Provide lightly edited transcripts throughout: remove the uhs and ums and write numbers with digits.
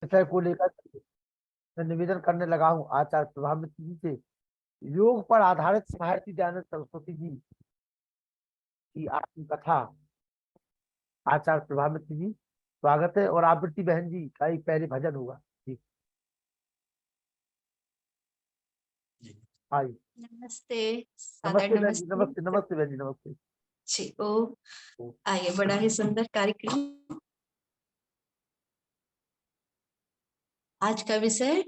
विषय को लेकर मैं निवेदन करने लगा हूँ आचार्य प्रभामित्र जी से। योग पर आधारित साहित्य दयानंद सरस्वती जी की आत्मकथा। आचार्य प्रभामित्र जी स्वागत है, और आवृत्ति बहन जी का एक पहले भजन होगा जी। आइए। नमस्ते, सादर नमस्ते बहन जी, नमस्ते। नमस्ते नमस्ते बहन जी, नमस्ते। जी आइए, बड़ा ही सुंदर कार्यक्रम। आज का विषय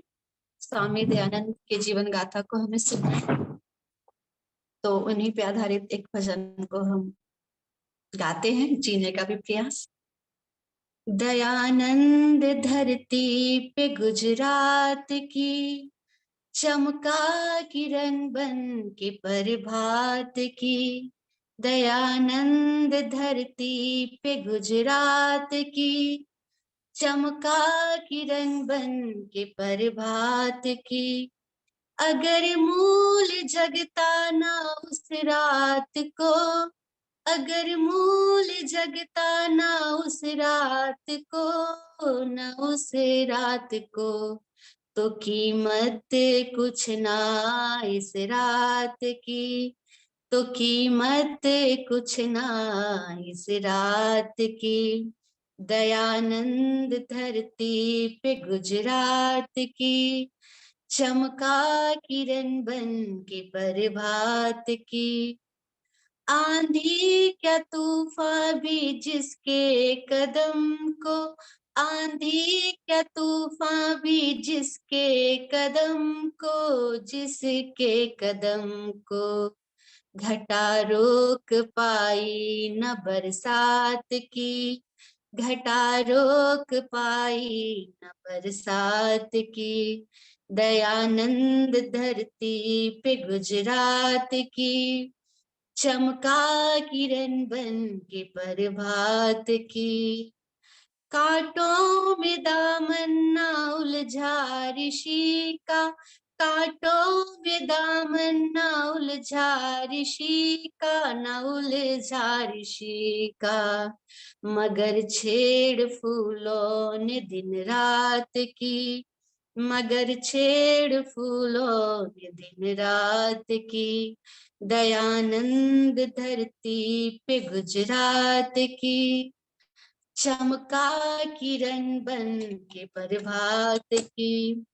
स्वामी दयानंद के जीवन गाथा को हमें सुनना है, तो उन्हीं पे आधारित एक भजन को हम गाते हैं, जीने का भी प्रयास। दयानंद धरती पे गुजरात की चमका किरण बन के प्रभात की। दयानंद धरती पे गुजरात की चमका किरण बन के प्रभात की। अगर मूल जगता ना उस रात को, अगर मूल जगता ना उस रात को, न उस रात को, तो कीमत कुछ ना इस रात की, तो कीमत कुछ ना इस रात की। दयानंद धरती पे गुजरात की चमका किरण बन के प्रभात की। आंधी क्या तूफान भी जिसके कदम को, आंधी क्या तूफान भी जिसके कदम को, जिसके कदम को घटा रोक पाई न बरसात की, घटा रोक पाई न बरसात की। दयानंद धरती पे गुजरात की चमका किरण बन के प्रभात की। कांटों में दामन ना उलझा ऋषि का, कांटों में दामन ना उलझा ऋषि का, ना उलझा ऋषि का, मगर छेड़ फूलों ने दिन रात की, मगर छेड़ फूलों ने दिन रात की। दयानंद धरती पे गुजरात की चमका किरण बन के प्रभात की।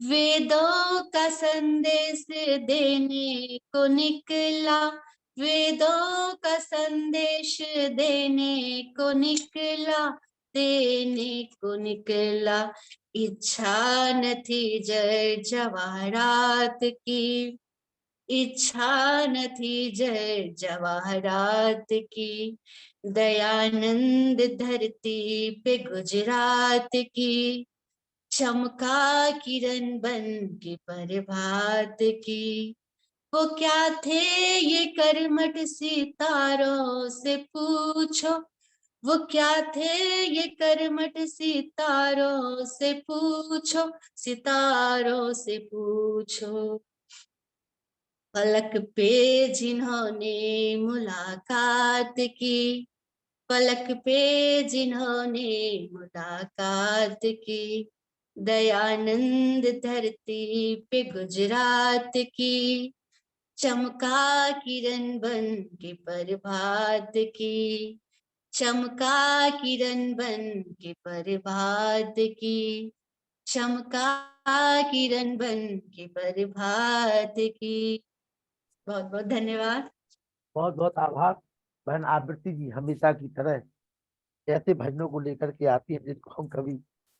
वेदों का संदेश देने को निकला, वेदों का संदेश देने को निकला, देने को निकला। इच्छा न थी जय जवाहरात की, इच्छा न थी जय जवाहरात की। दयानंद धरती पे गुजरात की चमका किरण बन के प्रभात की। वो क्या थे ये कर्मठ सितारों से पूछो, वो क्या थे ये कर्मठ सितारों से पूछो, सितारों से पूछो। पलक पे जिन्होंने मुलाकात की, पलक पे जिन्होंने मुलाकात की। दयानंद धरती पे गुजरात की चमका किरण बन के प्रभात की, चमका किरण बन के प्रभात की, चमका किरण बन के प्रभात की। बहुत बहुत धन्यवाद। बहुत बहुत आभार बहन आवृत्ति जी, हमेशा की तरह ऐसे भजनों को लेकर के आती है जिनको हम कभी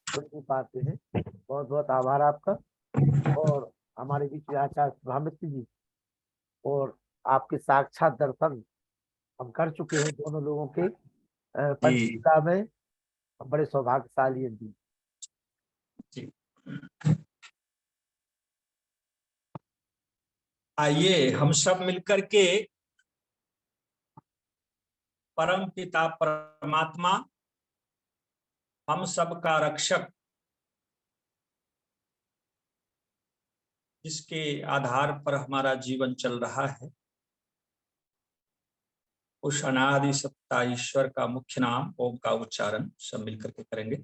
सुन नहीं पाते हैं। बहुत बहुत आभार आपका। और हमारे बीच में आचार्य प्रभामित्र जी, और आपके साक्षात दर्शन हम कर चुके हैं दोनों लोगों के जी पंचशिला में। हम बड़े सौभाग्यशाली हैं जी। जी। आइए हम सब मिलकर के परम पिता परमात्मा, हम सबका रक्षक, जिसके आधार पर हमारा जीवन चल रहा है, उस अनादि सत्ता ईश्वर का मुख्य नाम ओम का उच्चारण सब मिलकर के करेंगे।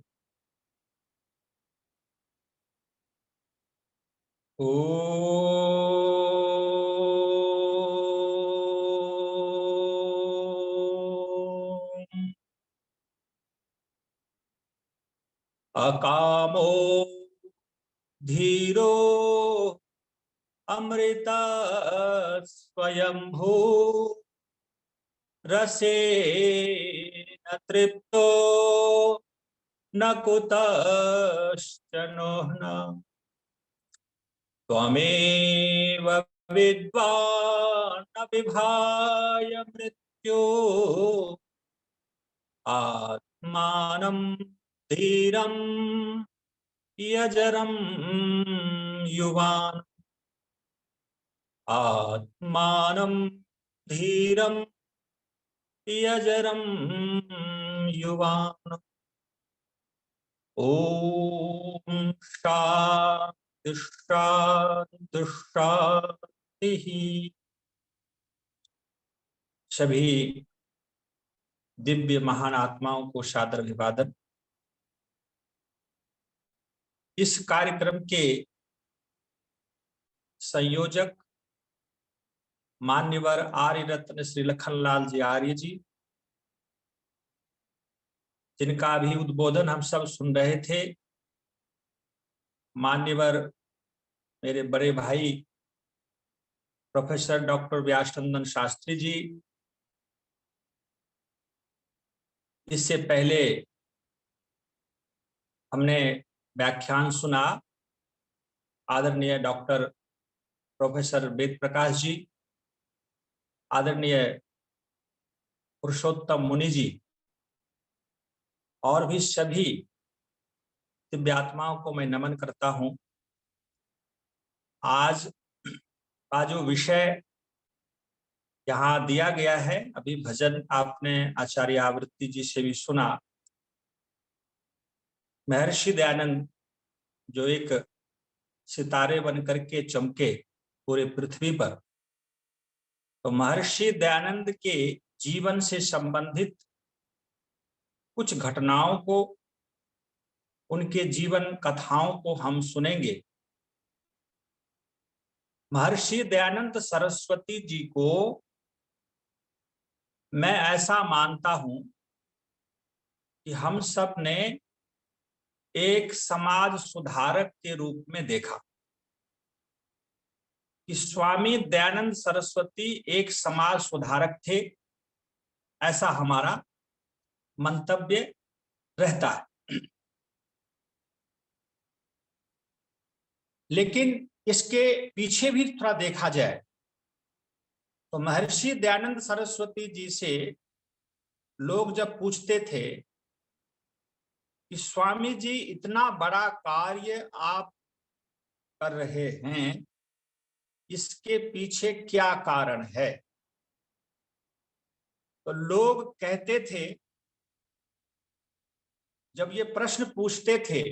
ओम अकामो धीरो अमृत स्वयंभू रसेन तृप्तो न कुतश्चन न त्वमेव विद्वान् न विभाय मृत्यो आत्मानं धीरं यजरं युवान् आत्मानं धीरं यजरं युवान्। ओम शांति शांति शांति। सभी दिव्य महान आत्माओं को सादर अभिवादन। इस कार्यक्रम के संयोजक मान्यवर आर्य रत्न श्री लखनलाल जी आर्य जी, जिनका भी उद्बोधन हम सब सुन रहे थे, मान्यवर मेरे बड़े भाई प्रोफेसर डॉक्टर व्यासचंदन शास्त्री जी, इससे पहले हमने व्याख्यान सुना आदरणीय डॉक्टर प्रोफेसर वेद प्रकाश जी, आदरणीय पुरुषोत्तम मुनि जी और भी सभी दिव्यात्माओं को मैं नमन करता हूं। आज का जो विषय यहाँ दिया गया है, अभी भजन आपने आचार्य आवृत्ति जी से भी सुना। महर्षि दयानंद जो एक सितारे बनकर के चमके पूरे पृथ्वी पर, तो महर्षि दयानंद के जीवन से संबंधित कुछ घटनाओं को, उनके जीवन कथाओं को हम सुनेंगे। महर्षि दयानंद सरस्वती जी को मैं ऐसा मानता हूं कि हम सब ने एक समाज सुधारक के रूप में देखा कि स्वामी दयानंद सरस्वती एक समाज सुधारक थे, ऐसा हमारा मंतव्य रहता है। लेकिन इसके पीछे भी थोड़ा देखा जाए तो महर्षि दयानंद सरस्वती जी से लोग जब पूछते थे कि स्वामी जी इतना बड़ा कार्य आप कर रहे हैं, इसके पीछे क्या कारण है, तो लोग कहते थे, जब ये प्रश्न पूछते थे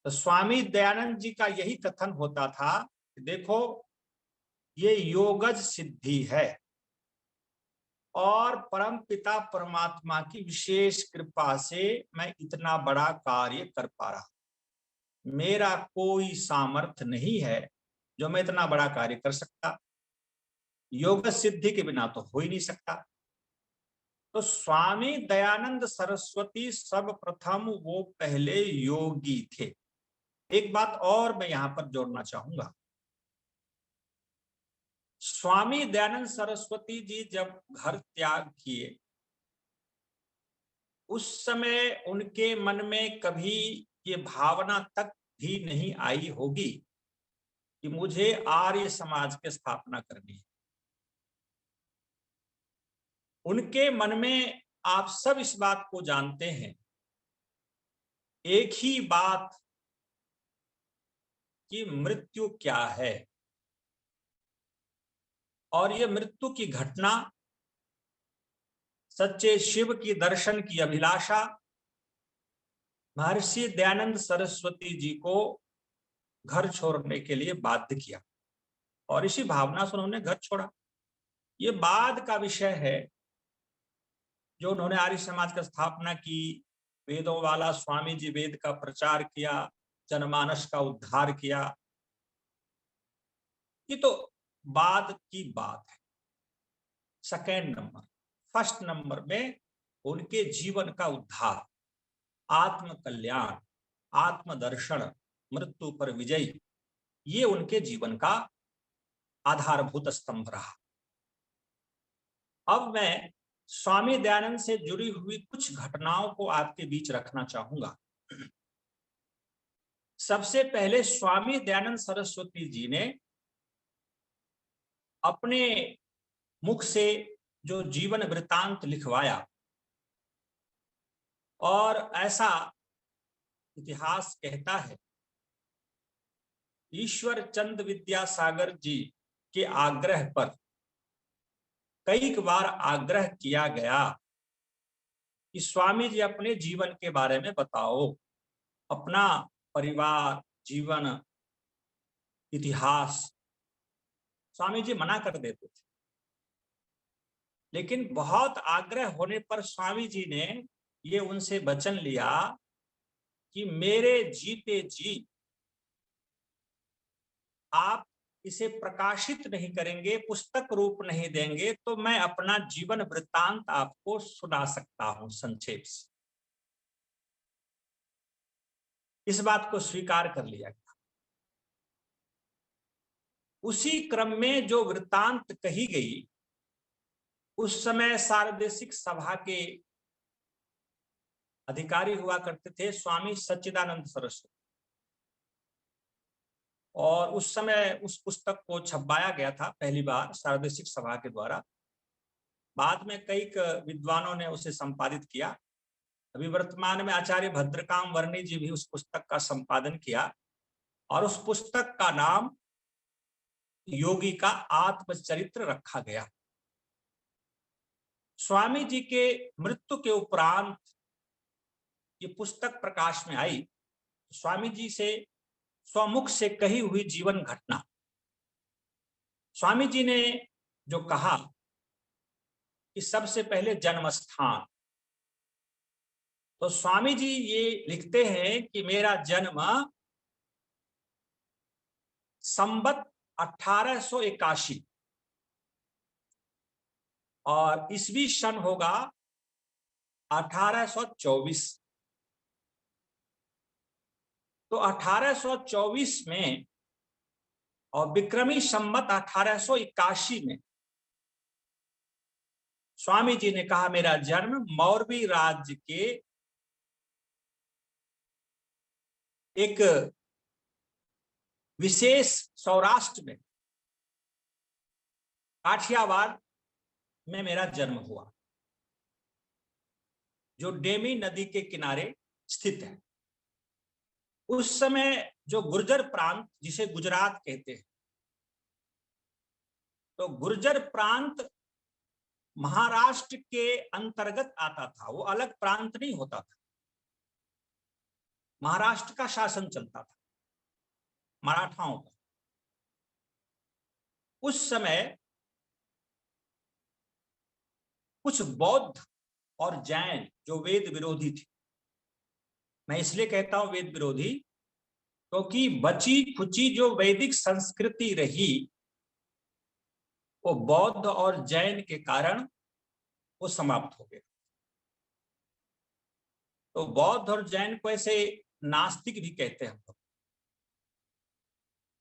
तो स्वामी दयानंद जी का यही कथन होता था कि देखो, ये योगज सिद्धि है और परम पिता परमात्मा की विशेष कृपा से मैं इतना बड़ा कार्य कर पा रहा। मेरा कोई सामर्थ्य नहीं है जो मैं इतना बड़ा कार्य कर सकता, योग सिद्धि के बिना तो हो ही नहीं सकता। तो स्वामी दयानंद सरस्वती सर्वप्रथम वो पहले योगी थे। एक बात और मैं यहां पर जोड़ना चाहूंगा, स्वामी दयानंद सरस्वती जी जब घर त्याग किए, उस समय उनके मन में कभी ये भावना तक भी नहीं आई होगी कि मुझे आर्य समाज की स्थापना करनी है। उनके मन में, आप सब इस बात को जानते हैं, एक ही बात कि मृत्यु क्या है, और ये मृत्यु की घटना, सच्चे शिव की दर्शन की अभिलाषा महर्षि दयानंद सरस्वती जी को घर छोड़ने के लिए बाध्य किया, और इसी भावना से उन्होंने घर छोड़ा। ये बाद का विषय है, जो उन्होंने आर्य समाज की स्थापना की, वेदों वाला स्वामी जी वेद का प्रचार किया, जनमानस का उद्धार किया, ये तो बाद की बात है। सेकेंड नंबर, फर्स्ट नंबर में उनके जीवन का उद्धार, आत्म कल्याण, आत्मदर्शन, मृत्यु पर विजय, ये उनके जीवन का आधारभूत स्तंभ रहा। अब मैं स्वामी दयानंद से जुड़ी हुई कुछ घटनाओं को आपके बीच रखना चाहूंगा। सबसे पहले स्वामी दयानंद सरस्वती जी ने अपने मुख से जो जीवन वृत्तांत लिखवाया, और ऐसा इतिहास कहता है ईश्वर चंद विद्यासागर जी के आग्रह पर कई बार आग्रह किया गया कि स्वामी जी अपने जीवन के बारे में बताओ, अपना परिवार, जीवन, इतिहास। स्वामी जी मना कर देते थे, लेकिन बहुत आग्रह होने पर स्वामी जी ने ये उनसे वचन लिया कि मेरे जीते जी आप इसे प्रकाशित नहीं करेंगे, पुस्तक रूप नहीं देंगे, तो मैं अपना जीवन वृत्तांत आपको सुना सकता हूं संक्षेप से। इस बात को स्वीकार कर लिया गया। उसी क्रम में जो वृत्तांत कही गई, उस समय सार्वदेशिक सभा के अधिकारी हुआ करते थे स्वामी सच्चिदानंद सरस्वती, और उस समय उस पुस्तक को छपवाया गया था पहली बार सार्वदेशिक सभा के द्वारा। बाद में कई विद्वानों ने उसे संपादित किया। अभी वर्तमान में आचार्य भद्रकाम वर्णी जी भी उस पुस्तक का संपादन किया, और उस पुस्तक का नाम योगी का आत्मचरित्र रखा गया। स्वामी जी के मृत्यु के उपरांत ये पुस्तक प्रकाश में आई। स्वामी जी से स्वमुख से कही हुई जीवन घटना, स्वामी जी ने जो कहा कि सबसे पहले जन्म स्थान, तो स्वामी जी ये लिखते हैं कि मेरा जन्म संवत 1881 और ईस्वी सन होगा 1824। तो 1824 में और विक्रमी संवत 1881 में स्वामी जी ने कहा मेरा जन्म मौरवी राज्य के एक विशेष सौराष्ट्र में काठियावाड़ में मेरा जन्म हुआ, जो डेमी नदी के किनारे स्थित है। उस समय जो गुर्जर प्रांत, जिसे गुजरात कहते हैं, तो गुर्जर प्रांत महाराष्ट्र के अंतर्गत आता था, वो अलग प्रांत नहीं होता था। महाराष्ट्र का शासन चलता था मराठाओं का। उस समय कुछ बौद्ध और जैन जो वेद विरोधी थे, मैं इसलिए कहता हूं वेद विरोधी क्योंकि बची खुची जो वैदिक संस्कृति रही वो बौद्ध और जैन के कारण वो समाप्त हो गया। तो बौद्ध और जैन को ऐसे नास्तिक भी कहते हैं हम लोग,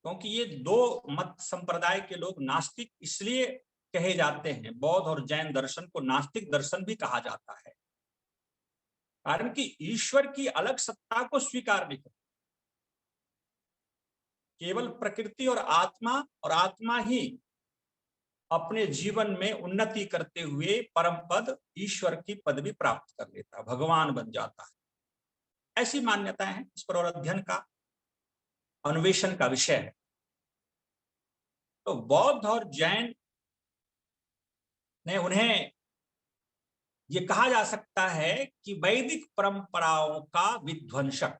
क्योंकि ये दो मत संप्रदाय के लोग नास्तिक इसलिए कहे जाते हैं। बौद्ध और जैन दर्शन को नास्तिक दर्शन भी कहा जाता है, कारण कि ईश्वर की अलग सत्ता को स्वीकार नहीं करते, केवल प्रकृति और आत्मा ही अपने जीवन में उन्नति करते हुए परम पद ईश्वर की पदवी प्राप्त कर लेता, भगवान बन जाता है। ऐसी मान्यताएं हैं, इस पर और अध्ययन का, अन्वेषण का विषय है। तो बौद्ध और जैन ने उन्हें ये कहा जा सकता है कि वैदिक परंपराओं का विध्वंसक,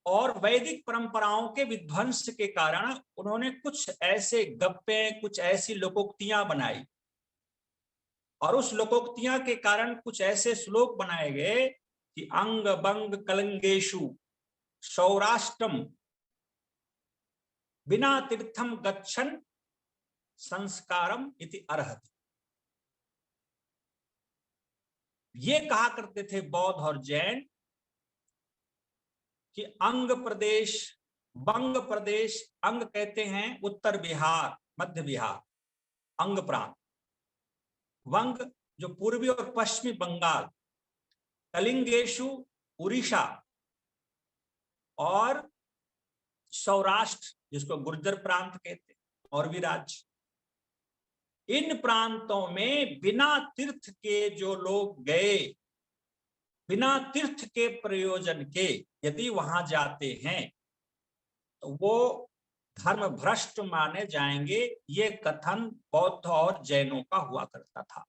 और वैदिक परंपराओं के विध्वंस के कारण उन्होंने कुछ ऐसे गप्पे, कुछ ऐसी लोकोक्तियां बनाई, और उस लोकोक्तियां के कारण कुछ ऐसे श्लोक बनाए गए कि अंग बंग कलंगेशु सौराष्ट्रम बिना तीर्थम गच्छन संस्कारम इति अर्हति। ये कहा करते थे बौद्ध और जैन कि अंग प्रदेश, बंग प्रदेश, अंग कहते हैं उत्तर बिहार, मध्य बिहार, अंग प्रांत, वंग जो पूर्वी और पश्चिमी बंगाल, कलिंगेशु उड़ीसा और सौराष्ट्र जिसको गुर्जर प्रांत कहते हैं और भी राज्य, इन प्रांतों में बिना तीर्थ के जो लोग गए, बिना तीर्थ के प्रयोजन के यदि वहां जाते हैं तो वो धर्म भ्रष्ट माने जाएंगे। ये कथन बौद्ध और जैनों का हुआ करता था।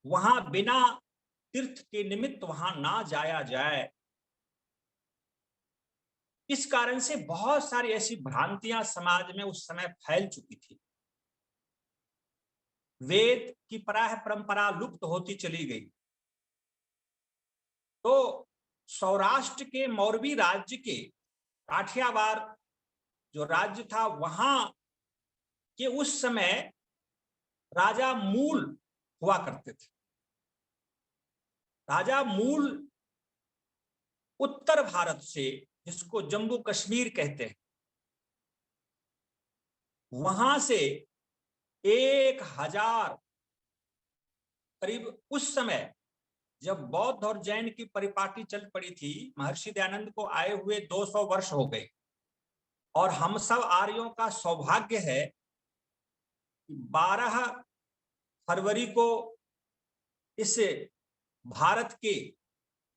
वहां बिना तीर्थ के निमित्त वहां ना जाया जाए। इस कारण से बहुत सारी ऐसी भ्रांतियां समाज में उस समय फैल चुकी थी। वेद की परंपरा लुप्त होती चली गई। तो सौराष्ट्र के मौरवी राज्य के काठियावाड़ जो राज्य था, वहां के उस समय राजा मूल हुआ करते थे। राजा मूल उत्तर भारत से, जिसको जम्मू कश्मीर कहते हैं, वहां से 1000 करीब, उस समय जब बौद्ध और जैन की परिपाटी चल पड़ी थी, महर्षि दयानंद को आए हुए 200 वर्ष हो गए। और हम सब आर्यों का सौभाग्य है कि 12 फरवरी को इस भारत के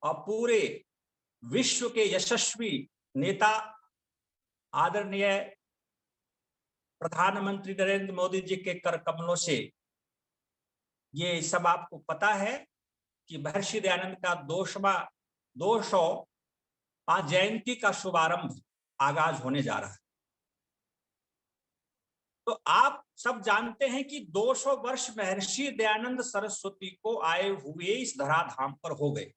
और पूरे विश्व के यशस्वी नेता आदरणीय प्रधानमंत्री नरेंद्र मोदी जी के कर कमलों से ये सब आपको पता है कि महर्षि दयानंद का 200वां जयंती का शुभारंभ आगाज होने जा रहा है। तो आप सब जानते हैं कि 200 वर्ष महर्षि दयानंद सरस्वती को आए हुए इस धराधाम पर हो गए।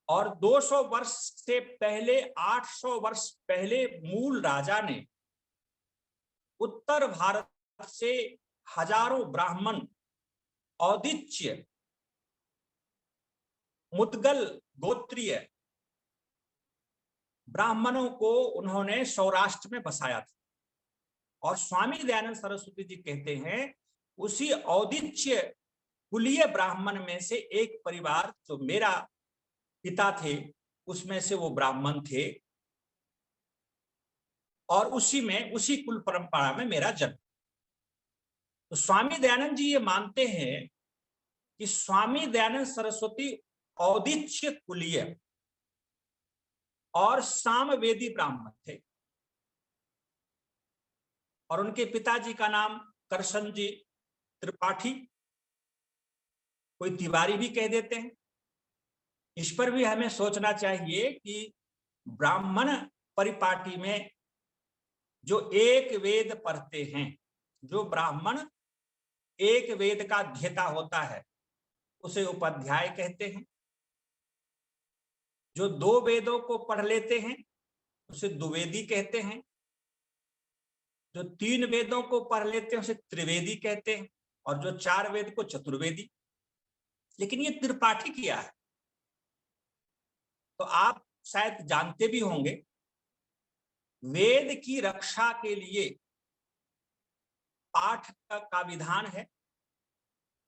और 200 वर्ष से पहले, 800 वर्ष पहले मूल राजा ने उत्तर भारत से हजारों ब्राह्मण, औदिच्य, मुदगल गोत्रीय ब्राह्मणों को उन्होंने सौराष्ट्र में बसाया था। और स्वामी दयानंद सरस्वती जी कहते हैं उसी औदिच्य कुलीय ब्राह्मण में से एक परिवार, जो मेरा पिता थे, उसमें से वो ब्राह्मण थे और उसी कुल परंपरा में मेरा जन्म। तो स्वामी दयानंद जी ये मानते हैं कि स्वामी दयानंद सरस्वती औदिच्य कुलीय और सामवेदी ब्राह्मण थे। और उनके पिताजी का नाम करशन जी त्रिपाठी, कोई तिवारी भी कह देते हैं। इस पर भी हमें सोचना चाहिए कि ब्राह्मण परिपाटी में जो एक वेद पढ़ते हैं, जो ब्राह्मण एक वेद का अध्येता होता है, उसे उपाध्याय कहते हैं। जो 2 वेदों को पढ़ लेते हैं उसे द्विवेदी कहते हैं। जो 3 वेदों को पढ़ लेते हैं उसे त्रिवेदी कहते हैं। और जो 4 वेद को चतुर्वेदी। लेकिन ये त्रिपाठी क्या है? तो आप शायद जानते भी होंगे, वेद की रक्षा के लिए पाठ का विधान है।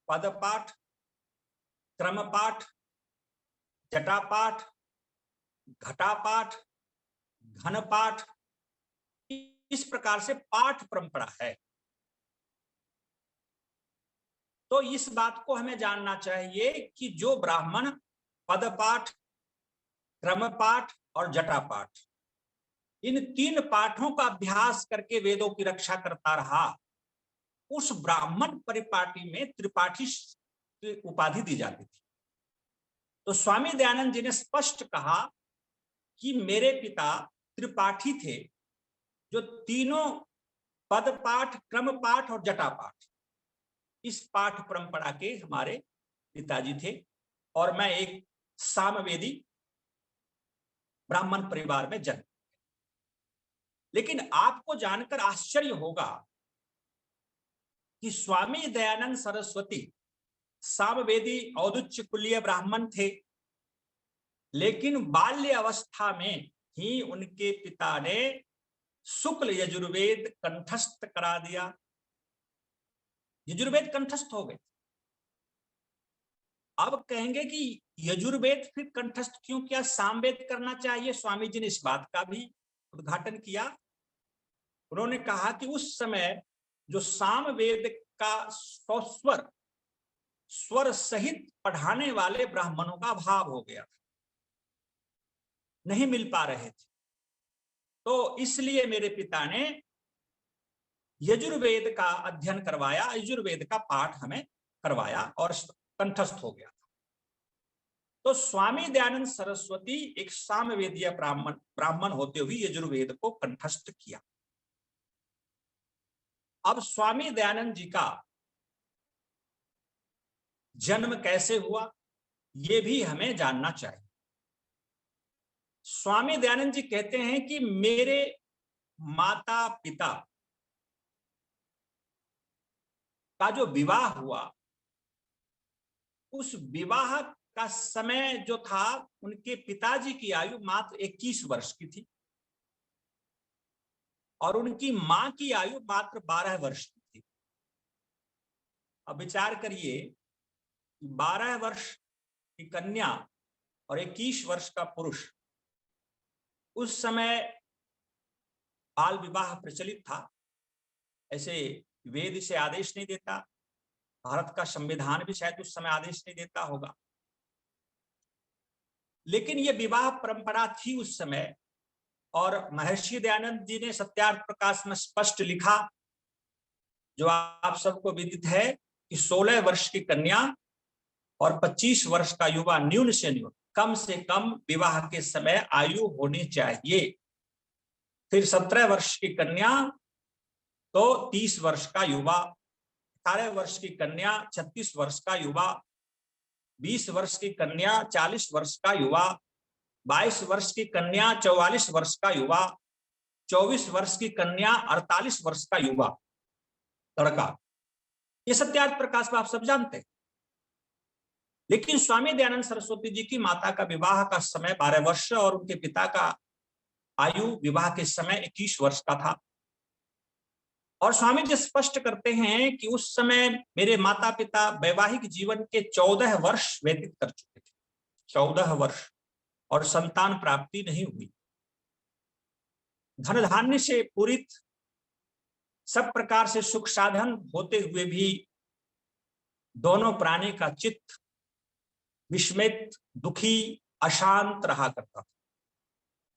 पदपाठ, क्रमपाठ, जटापाठ, घटापाठ, घनपाठ, इस प्रकार से पाठ परंपरा है। तो इस बात को हमें जानना चाहिए कि जो ब्राह्मण पदपाठ, क्रमपाठ और जटापाठ, इन 3 पाठों का अभ्यास करके वेदों की रक्षा करता रहा, उस ब्राह्मण परिपाटी में त्रिपाठी उपाधि दी जाती थी। तो स्वामी दयानंद जी ने स्पष्ट कहा कि मेरे पिता त्रिपाठी थे, जो तीनों पदपाठ, क्रमपाठ और जटापाठ, इस पाठ परंपरा के हमारे पिताजी थे। और मैं एक सामवेदी ब्राह्मण परिवार में जन्म। लेकिन आपको जानकर आश्चर्य होगा कि स्वामी दयानंद सरस्वती सामवेदी औदुच्य कुलीय ब्राह्मण थे, लेकिन बाल्य अवस्था में ही उनके पिता ने शुक्ल यजुर्वेद कंठस्थ करा दिया। यजुर्वेद कंठस्थ हो गए। अब कहेंगे कि यजुर्वेद फिर कंठस्थ क्यों किया, सामवेद करना चाहिए। स्वामी जी ने इस बात का भी उद्घाटन किया। उन्होंने कहा कि उस समय जो सामवेद का स्वर सहित पढ़ाने वाले ब्राह्मणों का अभाव हो गया था, नहीं मिल पा रहे थे, तो इसलिए मेरे पिता ने यजुर्वेद का अध्ययन करवाया, यजुर्वेद का पाठ हमें करवाया और कंठस्थ हो गया था। तो स्वामी दयानंद सरस्वती एक सामवेदीय ब्राह्मण होते हुए यजुर्वेद को कंठस्थ किया। अब स्वामी दयानंद जी का जन्म कैसे हुआ, यह भी हमें जानना चाहिए। स्वामी दयानंद जी कहते हैं कि मेरे माता पिता का जो विवाह हुआ, उस विवाह का समय जो था, उनके पिताजी की आयु मात्र 21 वर्ष की थी और उनकी मां की आयु मात्र 12 वर्ष की थी। अब विचार करिए, 12 वर्ष की कन्या और 21 वर्ष का पुरुष, उस समय बाल विवाह प्रचलित था। ऐसे वेद से आदेश नहीं देता, भारत का संविधान भी शायद उस समय आदेश नहीं देता होगा, लेकिन ये विवाह परंपरा थी उस समय। और महर्षि दयानंद जी ने सत्यार्थ प्रकाश में स्पष्ट लिखा, जो आप सबको विदित है, कि 16 वर्ष की कन्या और 25 वर्ष का युवा न्यून से न्यून कम से कम विवाह के समय आयु होनी चाहिए। फिर 17 वर्ष की कन्या तो 30 वर्ष का युवा, 18 वर्ष की कन्या 36 वर्ष का युवा, 20 वर्ष की कन्या 40 वर्ष का युवा, 22 वर्ष की कन्या 44 वर्ष का युवा, 24 वर्ष की कन्या 48 वर्ष का युवा लड़का। ये सत्यार्थ प्रकाश में आप सब जानते हैं। लेकिन स्वामी दयानंद सरस्वती जी की माता का विवाह का समय 12 वर्ष और उनके पिता का आयु विवाह के समय 21 वर्ष का था। और स्वामी जी स्पष्ट करते हैं कि उस समय मेरे माता पिता वैवाहिक जीवन के 14 वर्ष व्यतीत कर चुके थे, 14 वर्ष, और संतान प्राप्ति नहीं हुई। धन धान्य से पूरित, सब प्रकार से सुख साधन होते हुए भी दोनों प्राणी का चित्त विस्मित, दुखी, अशांत रहा करता था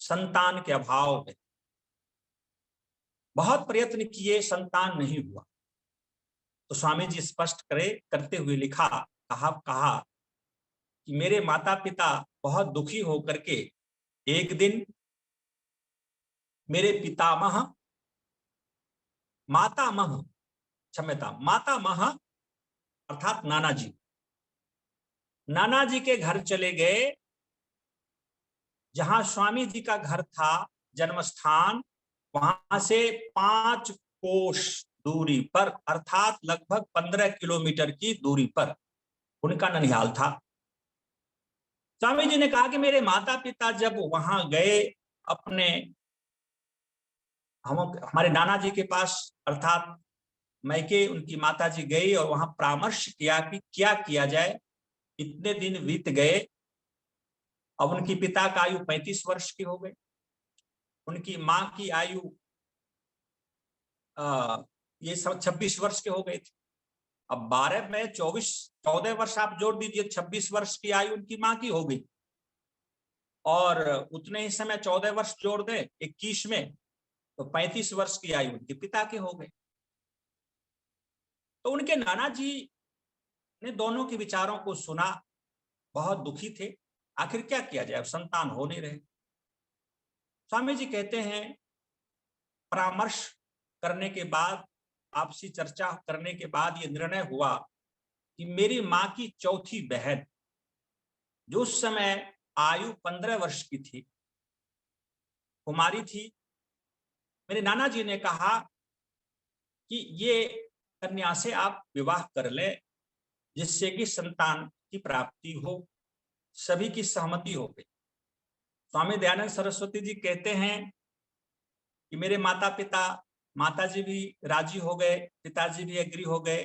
संतान के अभाव में। बहुत प्रयत्न किए, संतान नहीं हुआ। तो स्वामी जी स्पष्ट करते हुए कहा कि मेरे माता पिता बहुत दुखी होकर के एक दिन मेरे पितामह, मातामह अर्थात नाना जी के घर चले गए, जहां स्वामी जी का घर था, जन्म स्थान, वहां से 5 कोस दूरी पर अर्थात लगभग 15 किलोमीटर की दूरी पर उनका ननिहाल था। स्वामी जी ने कहा कि मेरे माता पिता जब वहां गए अपने हमारे नाना जी के पास अर्थात मैके, उनकी माता जी गई और वहां परामर्श किया कि क्या किया जाए। इतने दिन बीत गए, अब उनकी पिता का आयु 35 वर्ष की हो गई, उनकी मां की आयु ये सब 26 वर्ष के हो गए थे। अब 12 में 14 वर्ष आप जोड़ दीजिए, 26 वर्ष की आयु उनकी मां की हो गई, और उतने ही समय 14 वर्ष जोड़ दें 21 में, तो 35 वर्ष की आयु उनके पिता के हो गए। तो उनके नाना जी ने दोनों के विचारों को सुना, बहुत दुखी थे, आखिर क्या किया जाए, संतान हो नहीं रहे। स्वामी जी कहते हैं, परामर्श करने के बाद, आपसी चर्चा करने के बाद यह निर्णय हुआ कि मेरी मां की चौथी बहन, जो उस समय आयु 15 वर्ष की थी, कुमारी थी, मेरे नाना जी ने कहा कि ये कन्या से आप विवाह कर ले, जिससे कि संतान की प्राप्ति हो। सभी की सहमति हो गई। स्वामी दयानंद सरस्वती जी कहते हैं कि मेरे माता पिता, माताजी भी राजी हो गए, पिताजी भी एग्री हो गए।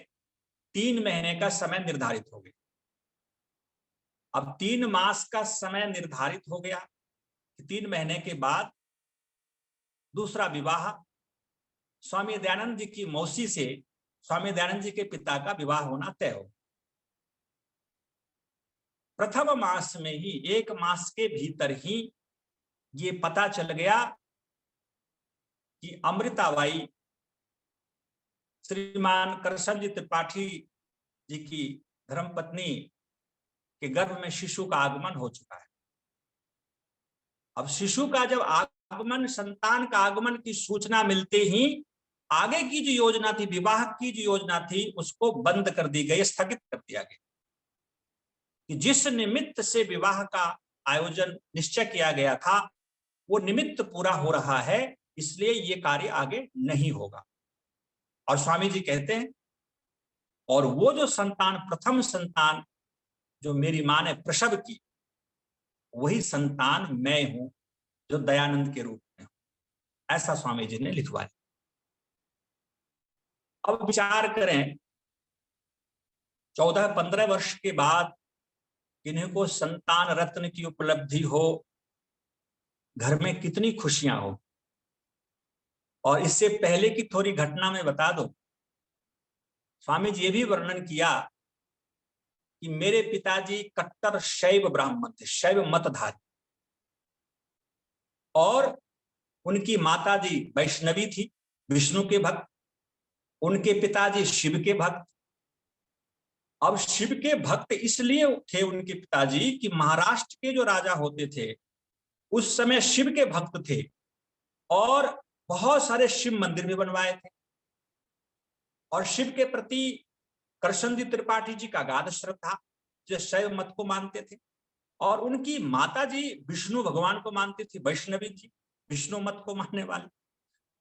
3 महीने का समय निर्धारित हो गया। अब 3 मास का समय निर्धारित हो गया कि 3 महीने के बाद दूसरा विवाह स्वामी दयानंद जी की मौसी से स्वामी दयानंद जी के पिता का विवाह होना तय हो। प्रथम मास में ही 1 मास के भीतर ही ये पता चल गया कि अमृताबाई श्रीमान करशन जी त्रिपाठी जी की धर्मपत्नी के गर्भ में शिशु का आगमन हो चुका है। अब शिशु का जब आगमन, संतान का आगमन की सूचना मिलते ही आगे की जो योजना थी, विवाह की जो योजना थी, उसको बंद कर दी गई, स्थगित कर दिया गया। कि जिस निमित्त से विवाह का आयोजन निश्चय किया गया था, वो निमित्त पूरा हो रहा है, इसलिए ये कार्य आगे नहीं होगा। और स्वामी जी कहते हैं, और वो जो संतान, प्रथम संतान जो मेरी मां ने प्रसव की, वही संतान मैं हूं जो दयानंद के रूप में हूं। ऐसा स्वामी जी ने लिखवाया। अब विचार करें, 14-15 वर्ष के बाद किन्हीं को संतान रत्न की उपलब्धि हो, घर में कितनी खुशियां हो। और इससे पहले की थोड़ी घटना में बता दो, स्वामी जी ये भी वर्णन किया कि मेरे पिताजी कट्टर शैव ब्राह्मण थे, शैव मतधारी, और उनकी माताजी वैष्णवी थी, विष्णु के भक्त। उनके पिताजी शिव के भक्त। अब शिव के भक्त इसलिए थे उनके पिताजी कि महाराष्ट्र के जो राजा होते थे उस समय शिव के भक्त थे, और बहुत सारे शिव मंदिर भी बनवाए थे, और शिव के प्रति करशन जी त्रिपाठी जी का गाढ़ श्रद्धा, जो शैव मत को मानते थे। और उनकी माताजी विष्णु भगवान को मानती थी, वैष्णवी थी, विष्णु मत को मानने वाली।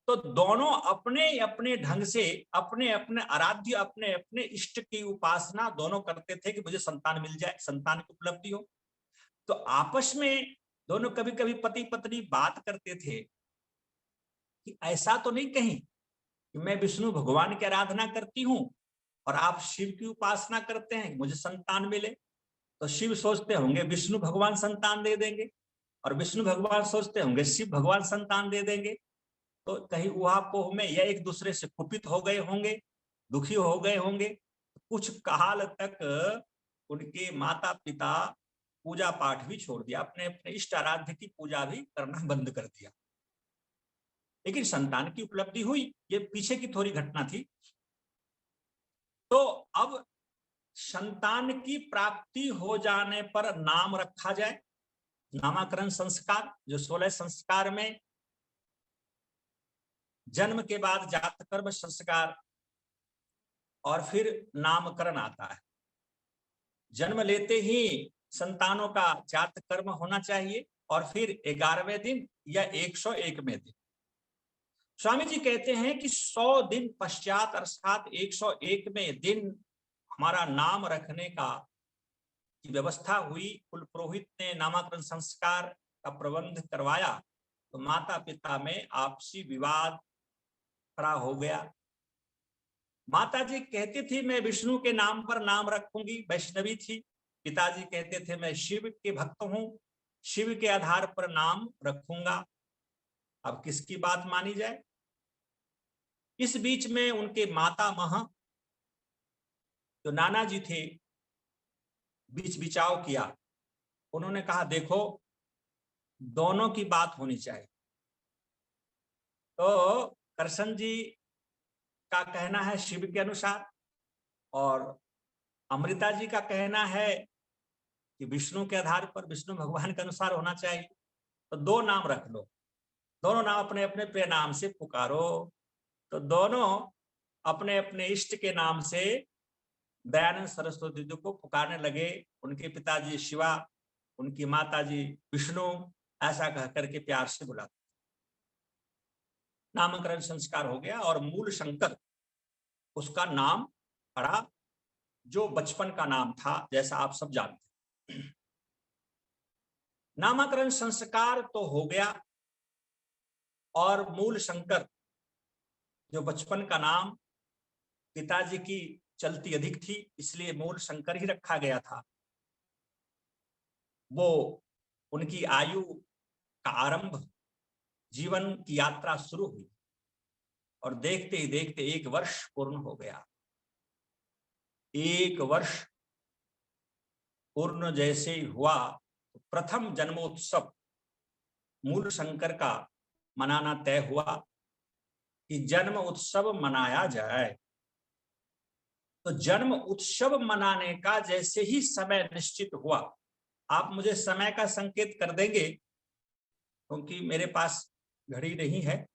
तो दोनों अपने अपने ढंग से अपने अपने आराध्य, अपने अपने इष्ट की उपासना दोनों करते थे कि मुझे संतान मिल जाए, संतान की उपलब्धि हो। तो आपस में दोनों कभी कभी पति पत्नी बात करते थे कि ऐसा तो नहीं कहीं कि मैं विष्णु भगवान की आराधना करती हूं और आप शिव की उपासना करते हैं, मुझे संतान मिले। तो शिव सोचते होंगे विष्णु भगवान संतान दे देंगे, और विष्णु भगवान सोचते होंगे शिव भगवान संतान दे देंगे। तो कहीं उहापोह में या एक दूसरे से कुपित हो गए होंगे, दुखी हो गए होंगे। कुछ काल तक उनके माता पिता पूजा पाठ भी छोड़ दिया, अपने अपने इष्ट आराध्य की पूजा भी करना बंद कर दिया। लेकिन संतान की उपलब्धि हुई। ये पीछे की थोड़ी घटना थी। तो अब संतान की प्राप्ति हो जाने पर नाम रखा जाए, नामकरण संस्कार, जो 16 संस्कार में जन्म के बाद जात कर्म संस्कार और फिर नामकरण आता है। जन्म लेते ही संतानों का जात कर्म होना चाहिए, और फिर 11वें दिन या 101वें दिन। स्वामी जी कहते हैं कि 100 दिन पश्चात अर्थात 101वें दिन हमारा नाम रखने का व्यवस्था हुई। कुल पुरोहित ने नामकरण संस्कार का प्रबंध करवाया, तो माता पिता में आपसी विवाद खड़ा हो गया। माता जी कहती थी मैं विष्णु के नाम पर नाम रखूंगी, वैष्णवी थी। पिताजी कहते थे मैं शिव के भक्त हूं, शिव के आधार पर नाम रखूंगा। अब किसकी बात मानी जाए? इस बीच में उनके माता मह जो नाना जी थे, बीच बिचाव किया। उन्होंने कहा देखो, दोनों की बात होनी चाहिए। तो करशन जी का कहना है शिव के अनुसार, और अमृता जी का कहना है कि विष्णु के आधार पर, विष्णु भगवान के अनुसार होना चाहिए। तो 2 नाम रख लो, दोनों नाम अपने अपने प्रिय नाम से पुकारो। तो दोनों अपने अपने इष्ट के नाम से दयानंद सरस्वती जी को पुकारने लगे। उनके पिताजी शिवा, उनकी माताजी विष्णु, ऐसा कह करके प्यार से बुलाते। नामकरण संस्कार हो गया और मूल शंकर उसका नाम पड़ा, जो बचपन का नाम था, जैसा आप सब जानते हैं। नामकरण संस्कार तो हो गया और मूल शंकर जो बचपन का नाम पिताजी की चलती अधिक थी, इसलिए मूल शंकर ही रखा गया था। वो उनकी आयु का आरंभ, जीवन की यात्रा शुरू हुई और देखते ही देखते 1 वर्ष पूर्ण हो गया। 1 वर्ष पूर्ण जैसे ही हुआ तो प्रथम जन्मोत्सव मूल शंकर का मनाना तय हुआ कि जन्म उत्सव मनाया जाए। तो जन्म उत्सव मनाने का जैसे ही समय निश्चित हुआ, आप मुझे समय का संकेत कर देंगे क्योंकि मेरे पास घड़ी नहीं है।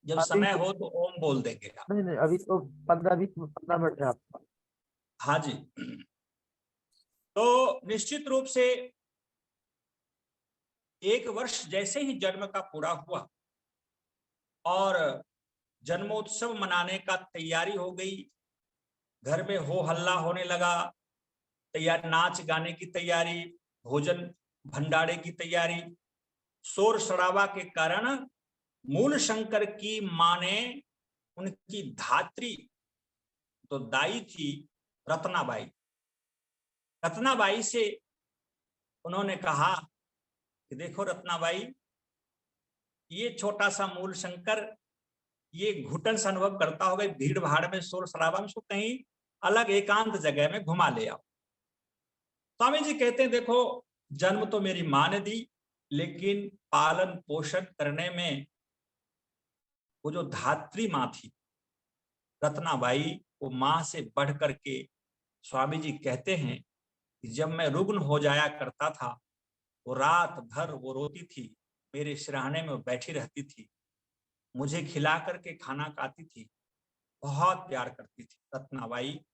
जब अभी समय हो तो ओम बोल देंगे आप। नहीं, अभी तो 15 मिनट है आपका। हाँ जी। तो निश्चित रूप से 1 वर्ष जैसे ही जन्म का पूरा हुआ और जन्मोत्सव मनाने का तैयारी हो गई, घर में हो हल्ला होने लगा, तैयार नाच गाने की तैयारी, भोजन भंडारे की तैयारी। शोर शराबा के कारण मूल शंकर की मां ने उनकी धात्री तो दाई थी रत्नाबाई, रत्नाबाई से उन्होंने कहा कि देखो रत्नाबाई, ये छोटा सा मूल शंकर ये घुटन से अनुभव करता होगा भीड़ भाड़ में, शोर शराबा में, उसको कहीं अलग एकांत जगह में घुमा ले आओ। स्वामी जी कहते हैं देखो, जन्म तो मेरी मां ने दी, लेकिन पालन पोषण करने में वो जो धात्री मां थी रत्नाबाई, वो मां से बढ़ करके, स्वामी जी कहते हैं कि जब मैं रुग्ण हो जाया करता था, वो रात भर वो रोती थी, मेरे सिरहाने में बैठी रहती थी, मुझे खिला करके खाना खाती थी, बहुत प्यार करती थी रत्नाबाई।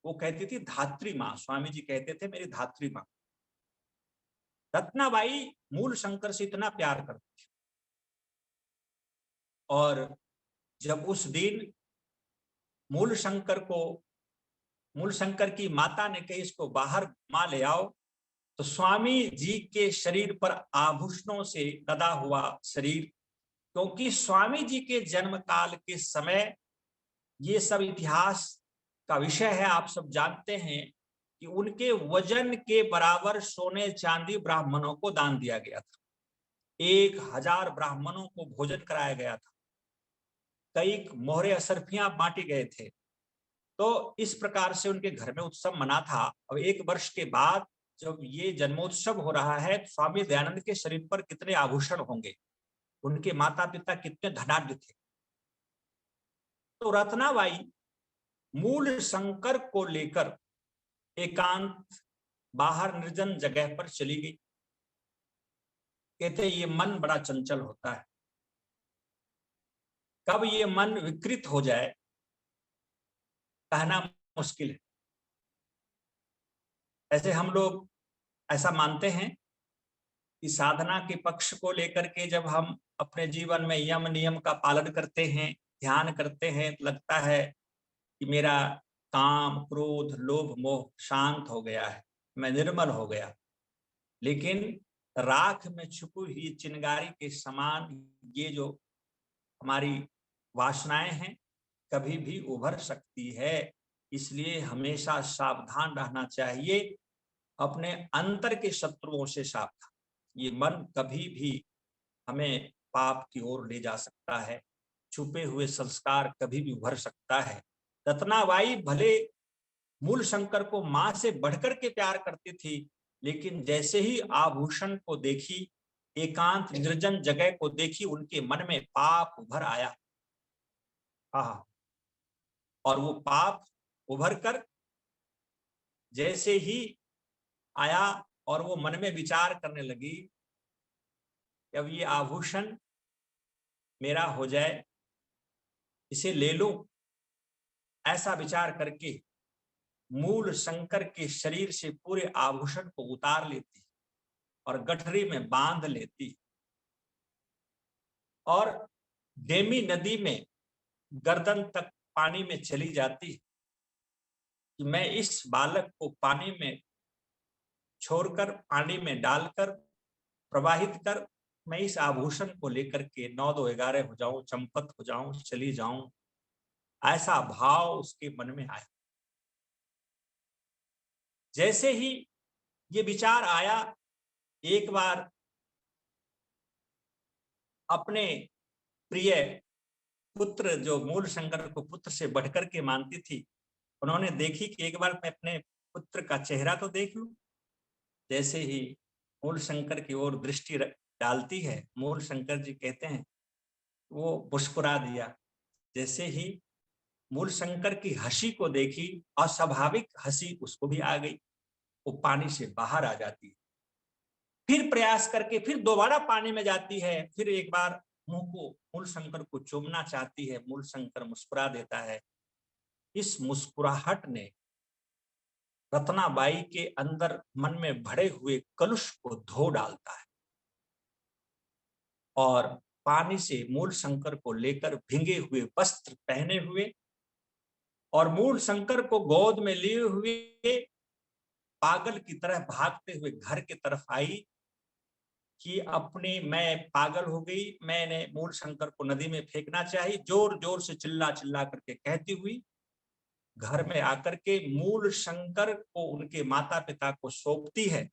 वो कहती थी धात्री मां, स्वामी जी कहते थे मेरी धात्री मां। रत्नाबाई मूल शंकर से इतना प्यार करती थी और जब उस दिन मूल शंकर की माता ने कही इसको बाहर घुमा ले आओ, तो स्वामी जी के शरीर पर आभूषणों से लदा हुआ शरीर, क्योंकि स्वामी जी के जन्म काल के समय ये सब इतिहास का विषय है, आप सब जानते हैं कि उनके वजन के बराबर सोने चांदी ब्राह्मणों को दान दिया गया था। 1000 ब्राह्मणों को भोजन कराया गया था, कई मोहरे असरफियां बांटे गए थे। तो इस प्रकार से उनके घर में उत्सव मना था। अब 1 वर्ष के बाद जब ये जन्मोत्सव हो रहा है, तो स्वामी दयानंद के शरीर पर कितने आभूषण होंगे, उनके माता पिता कितने धनाढ्य थे। तो रत्नाबाई मूल शंकर को लेकर एकांत बाहर निर्जन जगह पर चली गई। कहते ये मन बड़ा चंचल होता है, कब ये मन विकृत हो जाए कहना मुश्किल है। ऐसे हम लोग ऐसा मानते हैं कि साधना के पक्ष को लेकर के जब हम अपने जीवन में यम नियम का पालन करते हैं, ध्यान करते हैं, लगता है कि मेरा काम क्रोध लोभ मोह शांत हो गया है, मैं निर्मल हो गया। लेकिन राख में छुपी हुई चिंगारी के समान ये जो हमारी वासनाएं हैं कभी भी उभर सकती है। इसलिए हमेशा सावधान रहना चाहिए, अपने अंतर के शत्रुओं से सावधान। ये मन कभी भी हमें पाप की ओर ले जा सकता है, छुपे हुए संस्कार कभी भी उभर सकता है। रत्नाबाई भले मूल शंकर को मां से बढ़कर के प्यार करती थी, लेकिन जैसे ही आभूषण को देखी, एकांत निर्जन जगह को देखी, उनके मन में पाप उभर आया। और वो पाप उभर कर जैसे ही आया और वो मन में विचार करने लगी, अब ये आभूषण मेरा हो जाए, इसे ले लो, ऐसा विचार करके मूल शंकर के शरीर से पूरे आभूषण को उतार लेती और गठरी में बांध लेती और डेमी नदी में गर्दन तक पानी में चली जाती कि मैं इस बालक को पानी में छोड़कर, पानी में डालकर, प्रवाहित कर, मैं इस आभूषण को लेकर के 9 2 11 हो जाऊं, चंपत हो जाऊं, चली जाऊं। ऐसा भाव उसके मन में आया। जैसे ही ये विचार आया, एक बार अपने प्रिय पुत्र, जो मूल शंकर को पुत्र से बढ़कर के मानती थी, उन्होंने देखी कि एक बार मैं अपने पुत्र का चेहरा तो देख लूं। जैसे ही मूल शंकर की ओर दृष्टि डालती है, मूल शंकर जी कहते हैं वो मुस्कुरा दिया। जैसे ही मूल शंकर की हंसी को देखी, अस्वाभाविक हंसी उसको भी आ गई, वो पानी से बाहर आ जाती है। फिर प्रयास करके फिर दोबारा पानी में जाती है, फिर एक बार मुंह को मूल शंकर को चूमना चाहती है, मूल शंकर मुस्कुरा देता है। इस मुस्कुराहट ने रत्नाबाई के अंदर मन में भरे हुए कलुष को धो डालता है और पानी से मूल शंकर को लेकर भींगे हुए वस्त्र पहने हुए और मूल शंकर को गोद में लिए हुए पागल की तरह भागते हुए घर की तरफ आई कि अपनी मैं पागल हो गई, मैंने मूल शंकर को नदी में फेंकना चाहिए, जोर जोर से चिल्ला चिल्ला करके कहती हुई घर में आकर के मूल शंकर को उनके माता पिता को सौंपती है।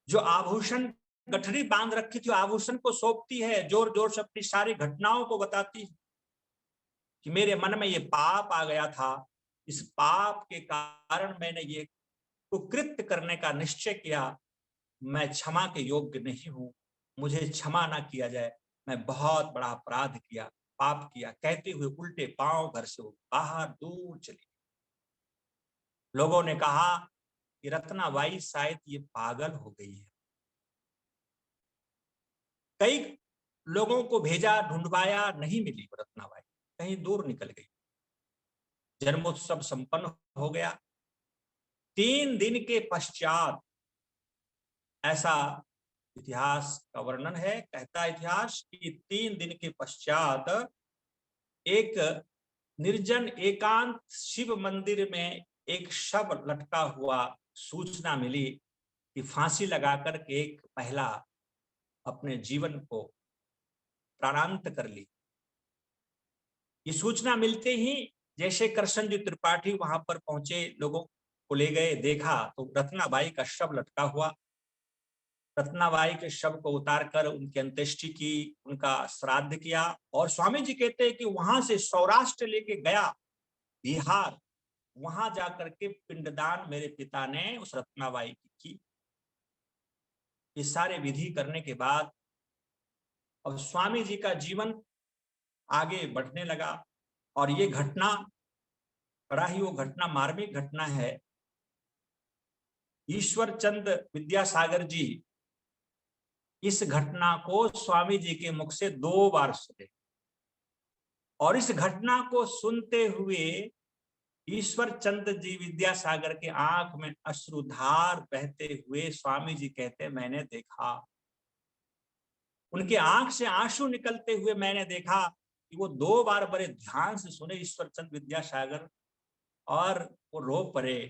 जो आभूषण गठरी बांध रखी थी, आभूषण को सौंपती है, जोर जोर से अपनी सारी घटनाओं को बताती है कि मेरे मन में ये पाप आ गया था, इस पाप के कारण मैंने ये कुकृत्य करने का निश्चय किया, मैं क्षमा के योग्य नहीं हूं, मुझे क्षमा ना किया जाए, मैं बहुत बड़ा अपराध किया, पाप किया। कहते हुए उल्टे पांव घर से बाहर दूर चली। लोगों ने कहा कि रत्नाबाई शायद ये पागल हो गई है। कई लोगों को भेजा, ढूंढवाया, नहीं मिली रत्नाबाई, कहीं दूर निकल गई। जन्मोत्सव संपन्न हो गया। 3 दिन के पश्चात, ऐसा इतिहास का वर्णन है, कहता इतिहास कि 3 दिन के पश्चात एक निर्जन एकांत शिव मंदिर में एक शव लटका हुआ सूचना मिली कि फांसी लगाकर के एक महिला अपने जीवन को प्राणांत कर ली। ये सूचना मिलते ही जैसे कृष्ण जी त्रिपाठी वहां पर पहुंचे, लोगों को ले गए, देखा तो रत्नाबाई का शव लटका हुआ। रत्नाबाई के शव को उतारकर उनकी अंत्येष्टि की, उनका श्राद्ध किया। और स्वामी जी कहते हैं कि वहां से सौराष्ट्र लेके गया, बिहार, वहां जाकर के पिंडदान मेरे पिता ने उस रत्नाबाई की। ये सारे विधि करने के बाद अब स्वामी जी का जीवन आगे बढ़ने लगा। और ये घटना बड़ा ही वो घटना मार्मिक घटना है। ईश्वर चंद विद्यासागर जी इस घटना को स्वामी जी के मुख से 2 बार सुने और इस घटना को सुनते हुए ईश्वर चंद जी विद्यासागर के आंख में अश्रुधार बहते हुए स्वामी जी कहते, मैंने देखा, उनके आंख से आंसू निकलते हुए मैंने देखा कि वो 2 बार बड़े ध्यान से सुने ईश्वर चंद विद्यासागर और वो रो पड़े।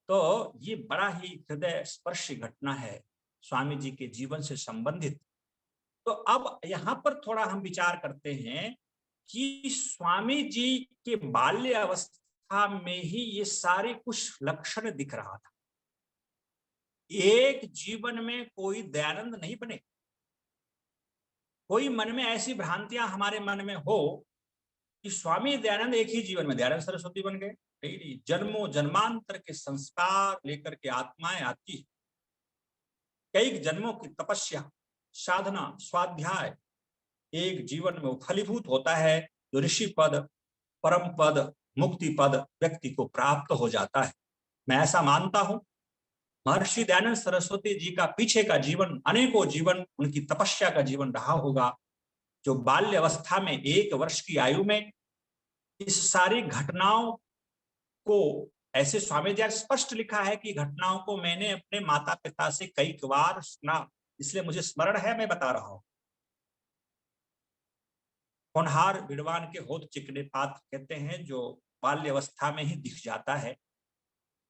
तो ये बड़ा ही हृदय स्पर्शी घटना है स्वामी जी के जीवन से संबंधित। तो अब यहाँ पर थोड़ा हम विचार करते हैं कि स्वामी जी के बाल्य अवस्था में ही ये सारे कुछ लक्षण दिख रहा था। एक जीवन में कोई दयानंद नहीं बने। कोई मन में ऐसी भ्रांतियां हमारे मन में हो कि स्वामी दयानंद एक ही जीवन में दयानंद सरस्वती बन गए, नहीं, जन्मों जन्मांतर के संस्कार लेकर के आत्माएं आती है। कई जन्मों की तपस्या, साधना, स्वाध्याय एक जीवन में फलीभूत होता है, जो ऋषि पद, परम पद, मुक्ति पद व्यक्ति को प्राप्त हो जाता है। मैं ऐसा मानता हूं। महर्षि दयानंद सरस्वती जी का पीछे का जीवन, अनेकों जीवन उनकी तपस्या का जीवन रहा होगा, जो बाल्य अवस्था में 1 वर्ष की आयु में इस सारी घटनाओं को, ऐसे स्वामी जी स्पष्ट लिखा है कि घटनाओं को मैंने अपने माता पिता से कई बार सुना, इसलिए मुझे स्मरण है, मैं बता रहा हूं। होनहार विद्वान के होत चिकने पात्र कहते हैं, जो बाल्यावस्था में ही दिख जाता है।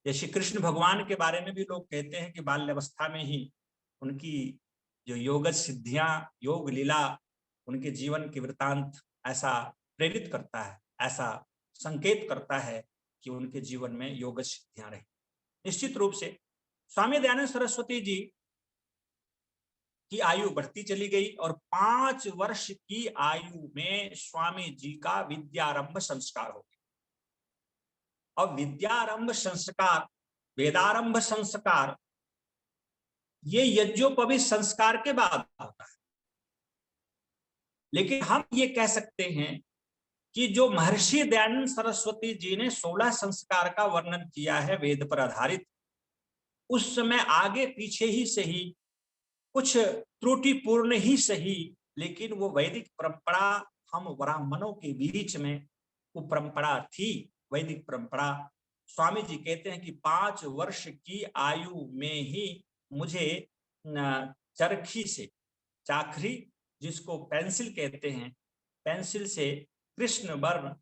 जैसे कृष्ण भगवान के बारे में भी लोग कहते हैं कि बाल्यावस्था में ही उनकी जो योगज सिद्धियां, योग लीला, उनके जीवन के वृतांत ऐसा प्रेरित करता है, ऐसा संकेत करता है कि उनके जीवन में योगज सिद्धियां रही। निश्चित रूप से स्वामी दयानंद सरस्वती जी की आयु बढ़ती चली गई और 5 वर्ष की आयु में स्वामी जी का विद्यारंभ संस्कार हो गया। और विद्यारंभ संस्कार, वेदारंभ संस्कार, ये यज्ञोपवीत संस्कार के बाद होता है। लेकिन हम ये कह सकते हैं कि जो महर्षि दयानंद सरस्वती जी ने 16 संस्कार का वर्णन किया है वेद पर आधारित, उस समय आगे पीछे ही सही, कुछ त्रुटिपूर्ण ही सही, लेकिन वो वैदिक परंपरा हम ब्राह्मणों के बीच में वो परंपरा थी, वैदिक परंपरा। स्वामी जी कहते हैं कि 5 वर्ष की आयु में ही मुझे चरखी से, चाखरी जिसको पेंसिल कहते हैं, पेंसिल से कृष्ण वर्ण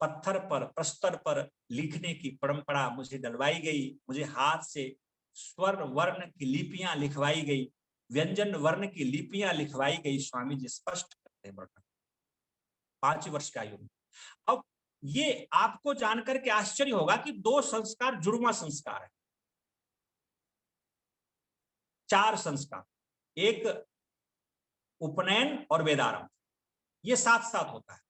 पत्थर पर, प्रस्तर पर लिखने की परंपरा मुझे डलवाई गई। मुझे हाथ से स्वर वर्ण की लिपियां लिखवाई गई, व्यंजन वर्ण की लिपियां लिखवाई गई। स्वामी जी स्पष्ट करते हैं 5 वर्ष की आयु में। अब ये आपको जानकर के आश्चर्य होगा कि 2 संस्कार जुड़वा संस्कार है, 4 संस्कार, एक उपनयन और वेदारंभ, ये साथ साथ होता है,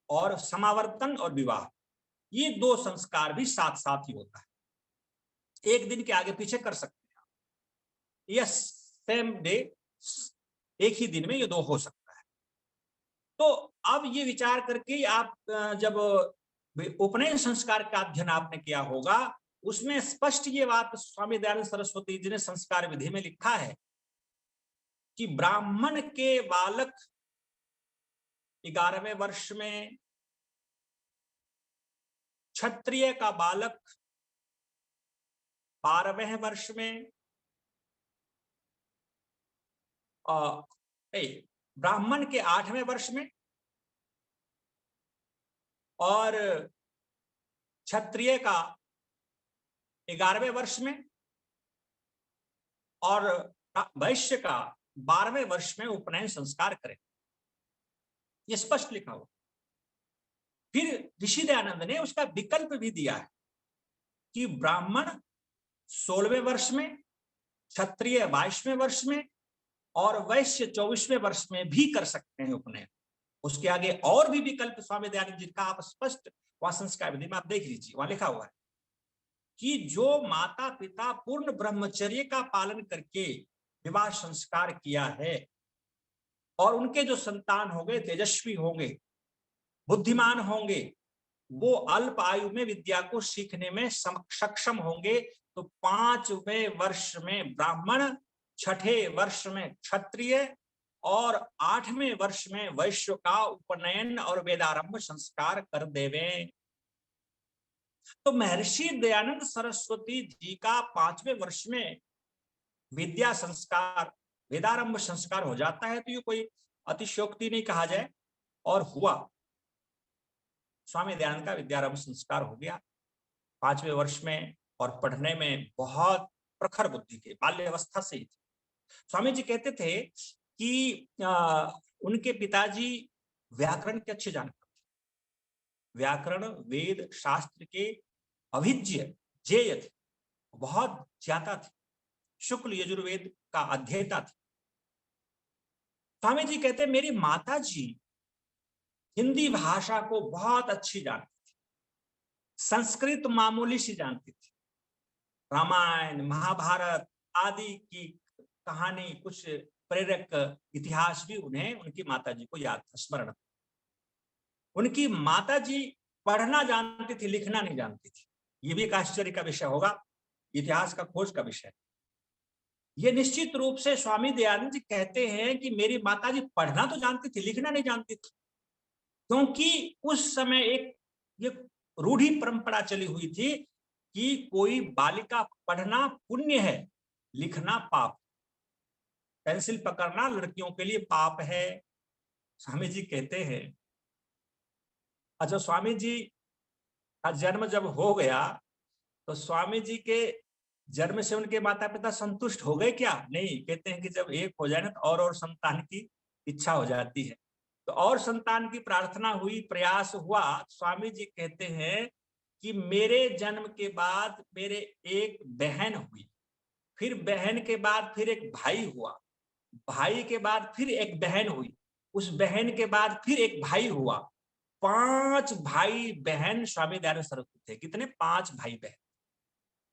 और समावर्तन और विवाह, ये 2 संस्कार भी साथ साथ ही होता है। एक दिन के आगे पीछे कर सकते हैं, यह सेम डे, एक ही दिन में ये 2 हो सकता है। तो अब ये विचार करके आप जब उपनयन संस्कार का अध्ययन आपने किया होगा, उसमें स्पष्ट ये बात स्वामी दयानंद सरस्वती जी ने संस्कार विधि में लिखा है कि ब्राह्मण के बालक 11वें वर्ष में, क्षत्रिय का बालक 12वें वर्ष में, ब्राह्मण के 8वें वर्ष में और क्षत्रिय का 11वें वर्ष में और वैश्य का 12वें वर्ष में उपनयन संस्कार करें, यह स्पष्ट लिखा हुआ। फिर ऋषि दयानंद ने उसका विकल्प भी दिया है कि ब्राह्मण 16वें वर्ष में, क्षत्रिय 22वें वर्ष में और वैश्य 24वें वर्ष में भी कर सकते हैं उपनयन। उसके आगे और भी विकल्प स्वामी दयानंद जी का आप स्पष्ट वहां संस्कार विधि में आप देख लीजिए, वहां लिखा हुआ है कि जो माता पिता पूर्ण ब्रह्मचर्य का पालन करके विवाह संस्कार किया है और उनके जो संतान होंगे तेजस्वी होंगे, बुद्धिमान होंगे, वो अल्प आयु में विद्या को सीखने में सक्षम होंगे, तो 5वें वर्ष में ब्राह्मण, 6ठे वर्ष में क्षत्रिय और 8वें वर्ष में वैश्य का उपनयन और वेदारंभ संस्कार कर देवें। तो महर्षि दयानंद सरस्वती जी का 5वें वर्ष में विद्या संस्कार, वेदारंभ संस्कार हो जाता है, तो ये कोई अतिशयोक्ति नहीं कहा जाए, और हुआ। स्वामी दयानंद का विद्यारंभ संस्कार हो गया 5वें वर्ष में, और पढ़ने में बहुत प्रखर बुद्धि थे, बाल्यावस्था से ही थे। स्वामी जी कहते थे कि उनके पिताजी व्याकरण के अच्छे जानकार थे, व्याकरण वेद शास्त्र के अभिज्ञ जेय थे, बहुत ज्ञाता थे, शुक्ल यजुर्वेद का अध्येता थे। स्वामी जी कहते मेरी माता जी हिंदी भाषा को बहुत अच्छी जानती थी, संस्कृत मामूली सी जानती थी, रामायण महाभारत आदि की कहानी, कुछ प्रेरक इतिहास भी उन्हें उनकी माताजी को याद था, स्मरण। उनकी माताजी पढ़ना जानती थी, लिखना नहीं जानती थी। ये भी एक आश्चर्य का विषय होगा, इतिहास का खोज का विषय। ये निश्चित रूप से स्वामी दयानंद जी कहते हैं कि मेरी माताजी पढ़ना तो जानती थी, लिखना नहीं जानती थी, क्योंकि उस समय एक ये रूढ़ी परंपरा चली हुई थी कि कोई बालिका पढ़ना पुण्य है, लिखना पाप। पेंसिल पकड़ना लड़कियों के लिए पाप है, स्वामी जी कहते हैं, अच्छा स्वामी जी का जन्म जब हो गया तो स्वामी जी के जन्म से उनके माता पिता संतुष्ट हो गए क्या? नहीं, कहते हैं कि जब एक हो जाए ना तो और संतान की इच्छा हो जाती है। तो और संतान की प्रार्थना हुई, प्रयास हुआ। स्वामी जी कहते हैं कि मेरे जन्म के बाद मेरे एक बहन हुई, फिर बहन के बाद फिर एक भाई हुआ, भाई के बाद फिर एक बहन हुई, उस बहन के बाद फिर एक भाई हुआ। 5 भाई बहन स्वामी दयानंद सरस्वती थे। कितने? 5 भाई बहन,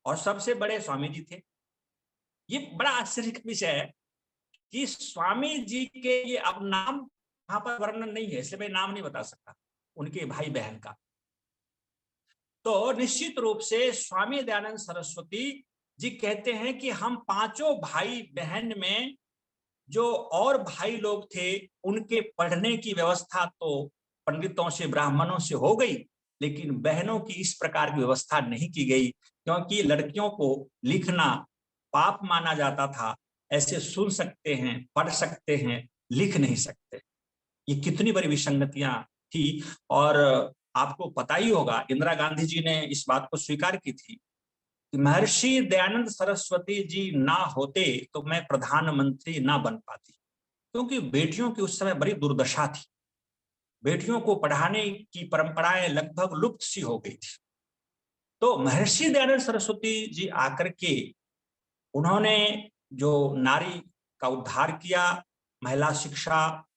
और सबसे बड़े स्वामी जी थे। ये बड़ा आश्चर्य का विषय है कि स्वामी जी के ये अब नाम यहाँ पर वर्णन नहीं है, इसलिए मैं नाम नहीं बता सकता उनके भाई बहन का। तो निश्चित रूप से स्वामी दयानंद सरस्वती जी कहते हैं कि हम पांचों भाई बहन में जो और भाई लोग थे उनके पढ़ने की व्यवस्था तो पंडितों से, ब्राह्मणों से हो गई, लेकिन बहनों की इस प्रकार की व्यवस्था नहीं की गई, क्योंकि लड़कियों को लिखना पाप माना जाता था। ऐसे सुन सकते हैं, पढ़ सकते हैं, लिख नहीं सकते। ये कितनी बड़ी विसंगतियां थी। और आपको पता ही होगा, इंदिरा गांधी जी ने इस बात को स्वीकार की थी कि महर्षि दयानंद सरस्वती जी ना होते तो मैं प्रधानमंत्री ना बन पाती, क्योंकि बेटियों की उस समय बड़ी दुर्दशा थी। बेटियों को पढ़ाने की परंपराएं लगभग लुप्त सी हो गई थी। तो महर्षि दयानंद सरस्वती जी आकर के उन्होंने जो नारी का उद्धार किया, महिला शिक्षा,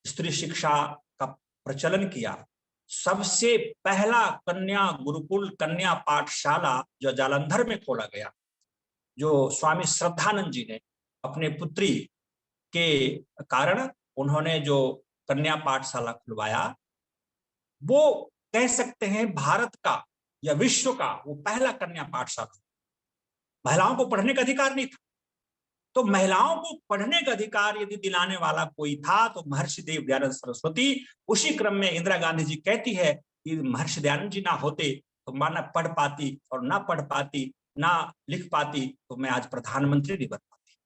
स्त्री शिक्षा का प्रचलन किया। सबसे पहला कन्या गुरुकुल, कन्या पाठशाला जो जालंधर में खोला गया, जो स्वामी श्रद्धानंद जी ने अपने पुत्री के कारण उन्होंने जो कन्या पाठशाला खुलवाया, वो कह सकते हैं भारत का या विश्व का वो पहला कन्या पाठशाला। महिलाओं को पढ़ने का अधिकार नहीं था, तो महिलाओं को पढ़ने का अधिकार यदि दिलाने वाला कोई था तो महर्षि देव दयानंद सरस्वती। उसी क्रम में इंदिरा गांधी जी कहती है कि महर्षि दयानंद जी ना होते तो मैं ना पढ़ पाती, और ना पढ़ पाती, ना लिख पाती, तो मैं आज प्रधानमंत्री नहीं बन पाती।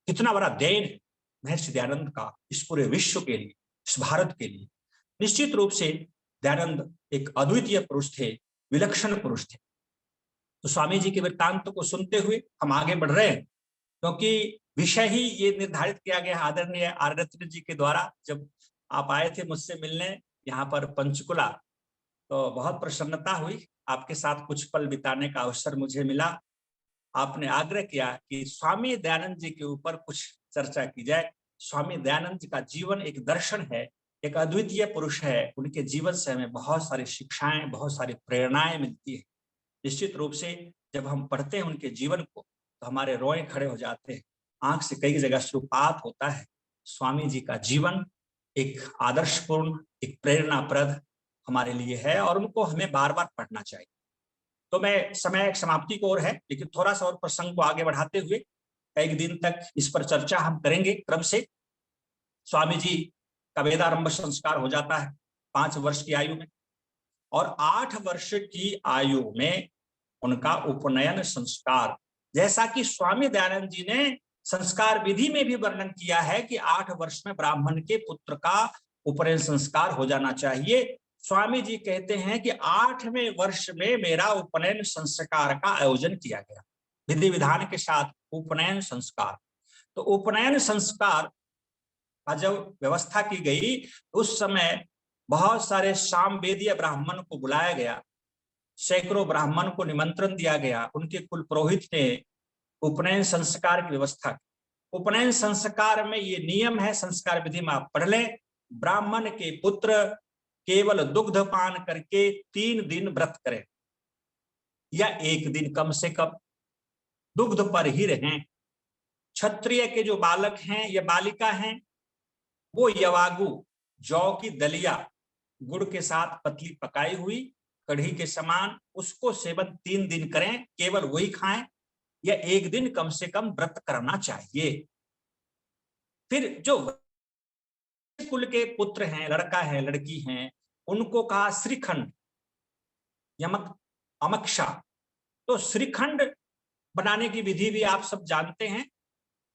कितना बड़ा देन है महर्षि दयानंद का इस पूरे विश्व के लिए, इस भारत के लिए। निश्चित रूप से दयानंद एक अद्वितीय पुरुष थे, विलक्षण पुरुष थे। तो स्वामी जी के वृत्तांत को सुनते हुए हम आगे बढ़ रहे हैं, क्योंकि विषय ही ये निर्धारित किया गया आदरणीय आर्यरत्न जी के द्वारा। जब आप आए थे मुझसे मिलने यहाँ पर पंचकुला, तो बहुत प्रसन्नता हुई, आपके साथ कुछ पल बिताने का अवसर मुझे मिला। आपने आग्रह किया कि स्वामी दयानंद जी के ऊपर कुछ चर्चा की जाए। स्वामी दयानंद जी का जीवन एक दर्शन है, एक अद्वितीय पुरुष है। उनके जीवन से हमें बहुत सारी शिक्षाएं, बहुत सारी प्रेरणाएं मिलती है। निश्चित रूप से जब हम पढ़ते हैं उनके जीवन को तो हमारे रोए खड़े हो जाते हैं, आंख से कई जगह शुरुआत होता है। स्वामी जी का जीवन एक आदर्शपूर्ण, एक प्रेरणाप्रद हमारे लिए है, और उनको हमें बार बार पढ़ना चाहिए। तो मैं समय समाप्ति को ओर है, लेकिन थोड़ा सा और प्रसंग को आगे बढ़ाते हुए एक दिन तक इस पर चर्चा हम करेंगे क्रम से। स्वामी जी का वेदारंभ संस्कार हो जाता है 5 वर्ष की आयु में, और 8 वर्ष की आयु में उनका उपनयन संस्कार, जैसा कि स्वामी दयानंद जी ने संस्कार विधि में भी वर्णन किया है कि 8 वर्ष में ब्राह्मण के पुत्र का उपनयन संस्कार हो जाना चाहिए। स्वामी जी कहते हैं कि 8वें वर्ष में मेरा उपनयन संस्कार का आयोजन किया गया, विधि विधान के साथ उपनयन संस्कार। तो उपनयन संस्कार का जब व्यवस्था की गई, उस समय बहुत सारे सामवेदीय ब्राह्मण को बुलाया गया, सैकड़ों ब्राह्मण को निमंत्रण दिया गया। उनके कुल पुरोहित ने उपनयन संस्कार की व्यवस्था की। उपनयन संस्कार में ये नियम है, संस्कार विधि में आप पढ़ लें, ब्राह्मण के पुत्र केवल दुग्ध पान करके 3 दिन व्रत करें, या 1 दिन कम से कम दुग्ध पर ही रहें। क्षत्रिय के जो बालक हैं या बालिका हैं, वो यवागु, जौ की दलिया गुड़ के साथ पतली पकाई हुई कढ़ी के समान, उसको सेवन 3 दिन करें, केवल वही खाएं, या 1 दिन कम से कम व्रत करना चाहिए। फिर जो कुल के पुत्र हैं, लड़का है, लड़की हैं, उनको कहा श्रीखंड, यमक, अमक्षा। तो श्रीखंड बनाने की विधि भी आप सब जानते हैं।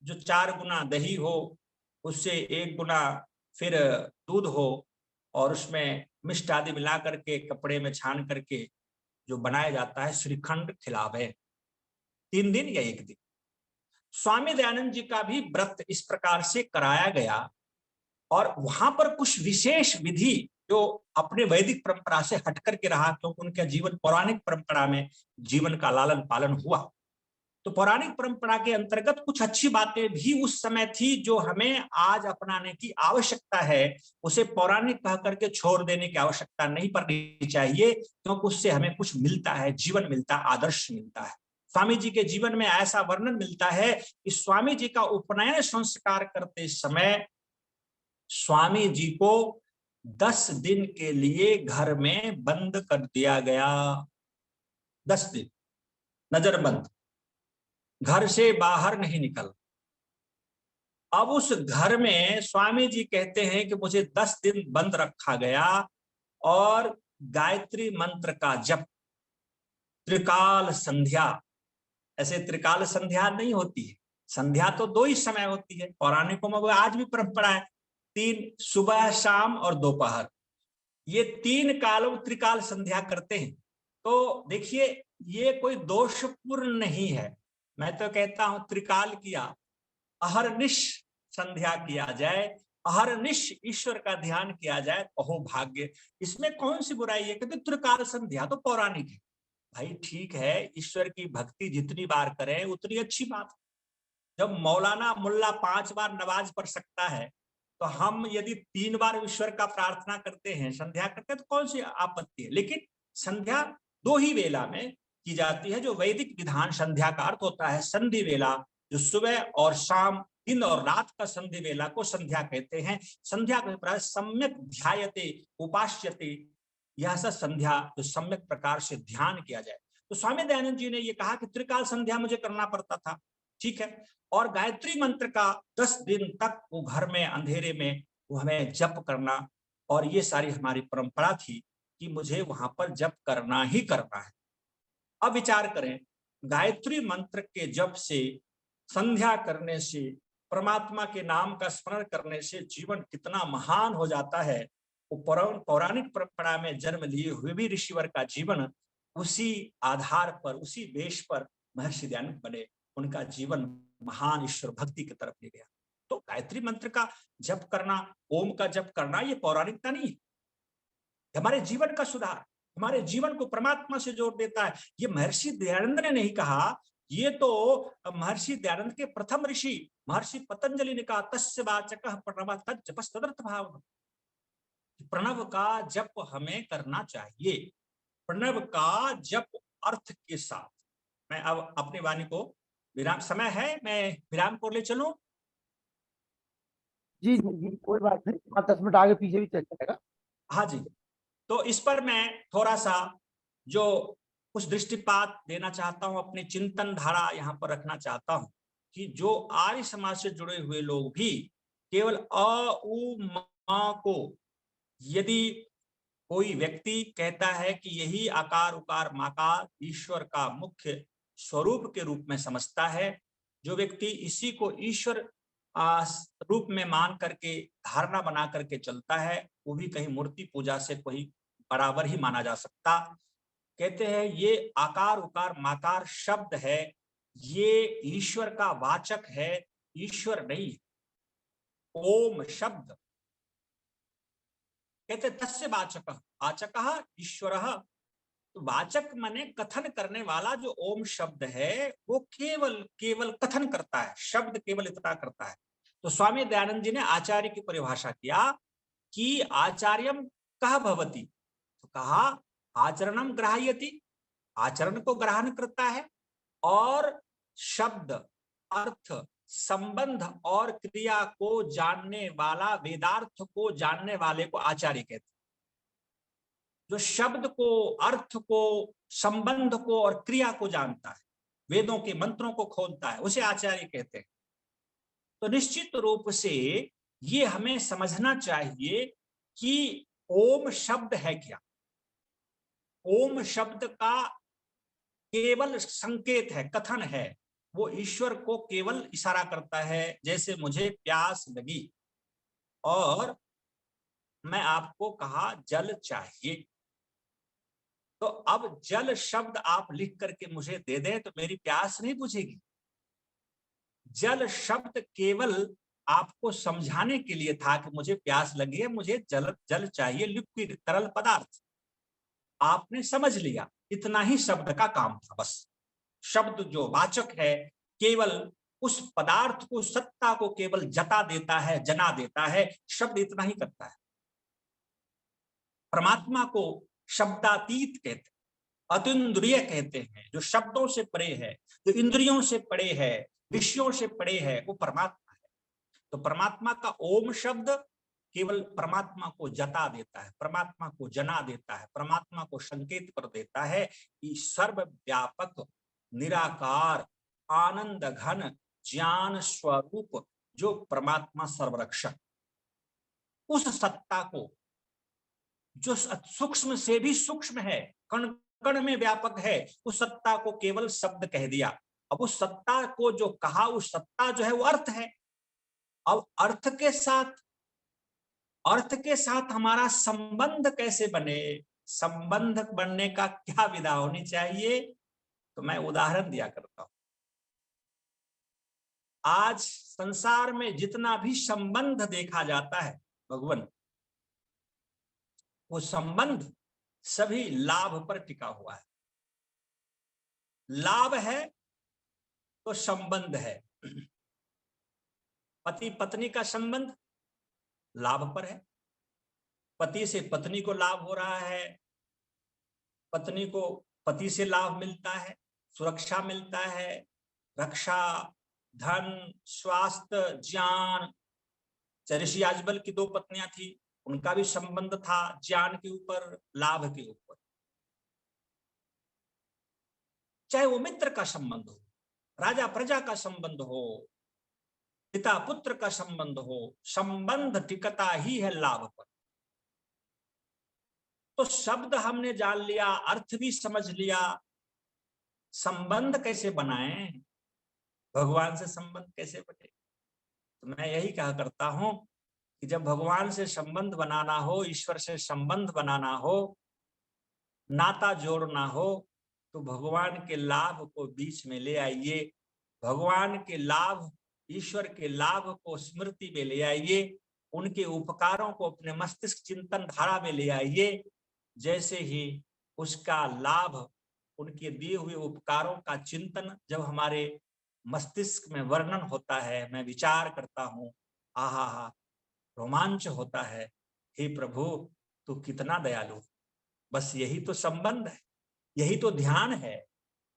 जो 4 गुना दही हो, उससे 1 गुना फिर दूध हो और उसमें मिष्ट आदि मिला करके कपड़े में छान करके जो बनाया जाता है श्रीखंड खिलावे 3 दिन या 1 दिन। स्वामी दयानंद जी का भी व्रत इस प्रकार से कराया गया और वहां पर कुछ विशेष विधि जो अपने वैदिक परंपरा से हट करके रहा, क्योंकि उनका जीवन पौराणिक परंपरा में जीवन का लालन पालन हुआ। तो पौराणिक परंपरा के अंतर्गत कुछ अच्छी बातें भी उस समय थी जो हमें आज अपनाने की आवश्यकता है। उसे पौराणिक कह करके छोड़ देने की आवश्यकता नहीं पड़नी चाहिए, क्योंकि उससे हमें कुछ मिलता है, जीवन मिलता है, आदर्श मिलता है। स्वामी जी के जीवन में ऐसा वर्णन मिलता है कि स्वामी जी का उपनयन संस्कार करते समय स्वामी जी को 10 दिन के लिए घर में बंद कर दिया गया। 10 दिन नजरबंद, घर से बाहर नहीं निकल। अब उस घर में स्वामी जी कहते हैं कि मुझे 10 दिन बंद रखा गया और गायत्री मंत्र का जप, त्रिकाल संध्या, ऐसे त्रिकाल संध्या नहीं होती है, संध्या तो 2 ही समय होती है, पौराणिकों में वो आज भी परंपरा है, 3 सुबह शाम और दोपहर, ये 3 कालों त्रिकाल संध्या करते हैं। तो देखिए ये कोई दोषपूर्ण नहीं है, मैं तो कहता हूं त्रिकाल किया, अहरनिश संध्या किया जाए, अहरनिश ईश्वर का ध्यान किया जाए, अहो भाग्य, इसमें कौन सी बुराई है? कहते त्रिकाल संध्या तो पौराणिक है। भाई ठीक है, ईश्वर की भक्ति जितनी बार करें उतनी अच्छी बात। जब मौलाना मुल्ला 5 बार नमाज पढ़ सकता है, तो हम यदि 3 बार ईश्वर का प्रार्थना करते हैं, संध्या करते हैं, तो कौन सी आपत्ति है? लेकिन संध्या 2 ही वेला में की जाती है, जो वैदिक विधान संध्या का अर्थ होता है संधि वेला, जो सुबह और शाम, दिन और रात का संधि वेला को संध्या कहते हैं। संध्या के प्राय सम्यक ध्यायते उपास्यते, यह सब संध्या जो सम्यक प्रकार से ध्यान किया जाए। तो स्वामी दयानंद जी ने ये कहा कि त्रिकाल संध्या मुझे करना पड़ता था, ठीक है, और गायत्री मंत्र का 10 दिन तक वो घर में अंधेरे में वो हमें जप करना, और ये सारी हमारी परंपरा थी कि मुझे वहां पर जप करना ही करना है। अब विचार करें, गायत्री मंत्र के जप से, संध्या करने से, परमात्मा के नाम का स्मरण करने से जीवन कितना महान हो जाता है। वो पौराणिक परंपरा में जन्म लिए हुए भी ऋषिवर का जीवन उसी आधार पर, उसी बेश पर महर्षि दयानंद बने, उनका जीवन महान ईश्वर भक्ति की तरफ ले गया। तो गायत्री मंत्र का जप करना, ओम का जप करना, ये पौराणिकता नहीं है, हमारे जीवन का सुधार, हमारे जीवन को परमात्मा से जोड़ देता है। ये महर्षि दयानंद ने नहीं कहा, ये तो महर्षि दयानंद के प्रथम ऋषि महर्षि पतंजलि ने कहा, तस्य वाचकः प्रणव तज्जपस्तदर्थ भाव। प्रणव का जप हमें करना चाहिए, प्रणव का जप अर्थ के साथ। मैं अब अपनी वाणी को विराम, समय है, मैं विराम को ले चलूं? जी जी जी, कोई बात नहीं, 5-10 मिनट आगे पीछे भी चल जाएगा। हाँ जी, तो इस पर मैं थोड़ा सा जो कुछ दृष्टिपात देना चाहता हूं, अपनी चिंतन धारा यहाँ पर रखना चाहता हूं कि जो आर्य समाज से जुड़े हुए लोग भी केवल अ उ म को यदि कोई व्यक्ति कहता है कि यही आकार उकार माकार ईश्वर का मुख्य स्वरूप के रूप में समझता है, जो व्यक्ति इसी को ईश्वर रूप में मान करके, धारणा बना करके चलता है, वो भी कहीं मूर्ति पूजा से कोई बराबर ही माना जा सकता। कहते हैं ये आकार उकार माकार शब्द है, ये ईश्वर का वाचक है, ईश्वर नहीं। ओम शब्द कहते तस्य वाचकः, वाचकः ईश्वरः, तो वाचक माने कथन करने वाला। जो ओम शब्द है वो केवल केवल कथन करता है, शब्द केवल इतना करता है। तो स्वामी दयानंद जी ने आचार्य की परिभाषा किया कि आचार्यम कः भवति, तो कहा आचरणम ग्राह्यति, आचरण को ग्रहण करता है, और शब्द अर्थ संबंध और क्रिया को जानने वाला, वेदार्थ को जानने वाले को आचार्य कहते हैं। जो शब्द को, अर्थ को, संबंध को और क्रिया को जानता है, वेदों के मंत्रों को खोलता है, उसे आचार्य कहते हैं। तो निश्चित रूप से ये हमें समझना चाहिए कि ओम शब्द है क्या। ओम शब्द का केवल संकेत है, कथन है, वो ईश्वर को केवल इशारा करता है। जैसे मुझे प्यास लगी और मैं आपको कहा जल चाहिए, तो अब जल शब्द आप लिख करके मुझे दे दें तो मेरी प्यास नहीं बुझेगी। जल शब्द केवल आपको समझाने के लिए था कि मुझे प्यास लगी है, मुझे जल चाहिए, लिक्विड तरल पदार्थ। आपने समझ लिया, इतना ही शब्द का काम था। बस शब्द जो वाचक है केवल उस पदार्थ को, सत्ता को केवल जता देता है, जना देता है, शब्द इतना ही करता है। परमात्मा को शब्दातीत कहते हैं, अतीन्द्रिय कहते हैं, जो शब्दों से परे है, जो इंद्रियों से परे है, विषयों से परे है, वो परमात्मा है। तो परमात्मा का ओम शब्द केवल परमात्मा को जता देता है, परमात्मा को जना देता है, परमात्मा को संकेत कर देता है कि सर्वव्यापक, निराकार, आनंद घन, ज्ञान स्वरूप जो परमात्मा सर्वरक्षक, उस सत्ता को, जो सूक्ष्म से भी सूक्ष्म है, कण कण में व्यापक है, उस सत्ता को केवल शब्द कह दिया। अब उस सत्ता को जो कहा, उस सत्ता जो है वो अर्थ है। अब अर्थ के साथ हमारा संबंध कैसे बने, संबंध बनने का क्या विधा होनी चाहिए, तो मैं उदाहरण दिया करता हूं। आज संसार में जितना भी संबंध देखा जाता है भगवान, वो संबंध सभी लाभ पर टिका हुआ है। लाभ है तो संबंध है। पति पत्नी का संबंध लाभ पर है, पति से पत्नी को लाभ हो रहा है, पत्नी को पति से लाभ मिलता है, सुरक्षा मिलता है, रक्षा, धन, स्वास्थ्य, ज्ञान। ऋषि याज्ञवल्क्य की 2 पत्नियां थी, उनका भी संबंध था ज्ञान के ऊपर, लाभ के ऊपर। चाहे वो मित्र का संबंध हो, राजा प्रजा का संबंध हो, पिता पुत्र का संबंध हो, संबंध टिकता ही है लाभ पर। तो शब्द हमने जान लिया, अर्थ भी समझ लिया, संबंध कैसे बनाएं, भगवान से संबंध कैसे बने। तो मैं यही कहा करता हूं कि जब भगवान से संबंध बनाना हो, ईश्वर से संबंध बनाना हो, नाता जोड़ना हो, तो भगवान के लाभ को बीच में ले आइए, भगवान के लाभ, ईश्वर के लाभ को स्मृति में ले आइए, उनके उपकारों को अपने मस्तिष्क चिंतन धारा में ले आइए। जैसे ही उसका लाभ, उनके दिए हुए उपकारों का चिंतन जब हमारे मस्तिष्क में वर्णन होता है, मैं विचार करता हूँ, आहा, रोमांच होता है, हे प्रभु तू कितना दयालु। बस यही तो संबंध है, यही तो ध्यान है,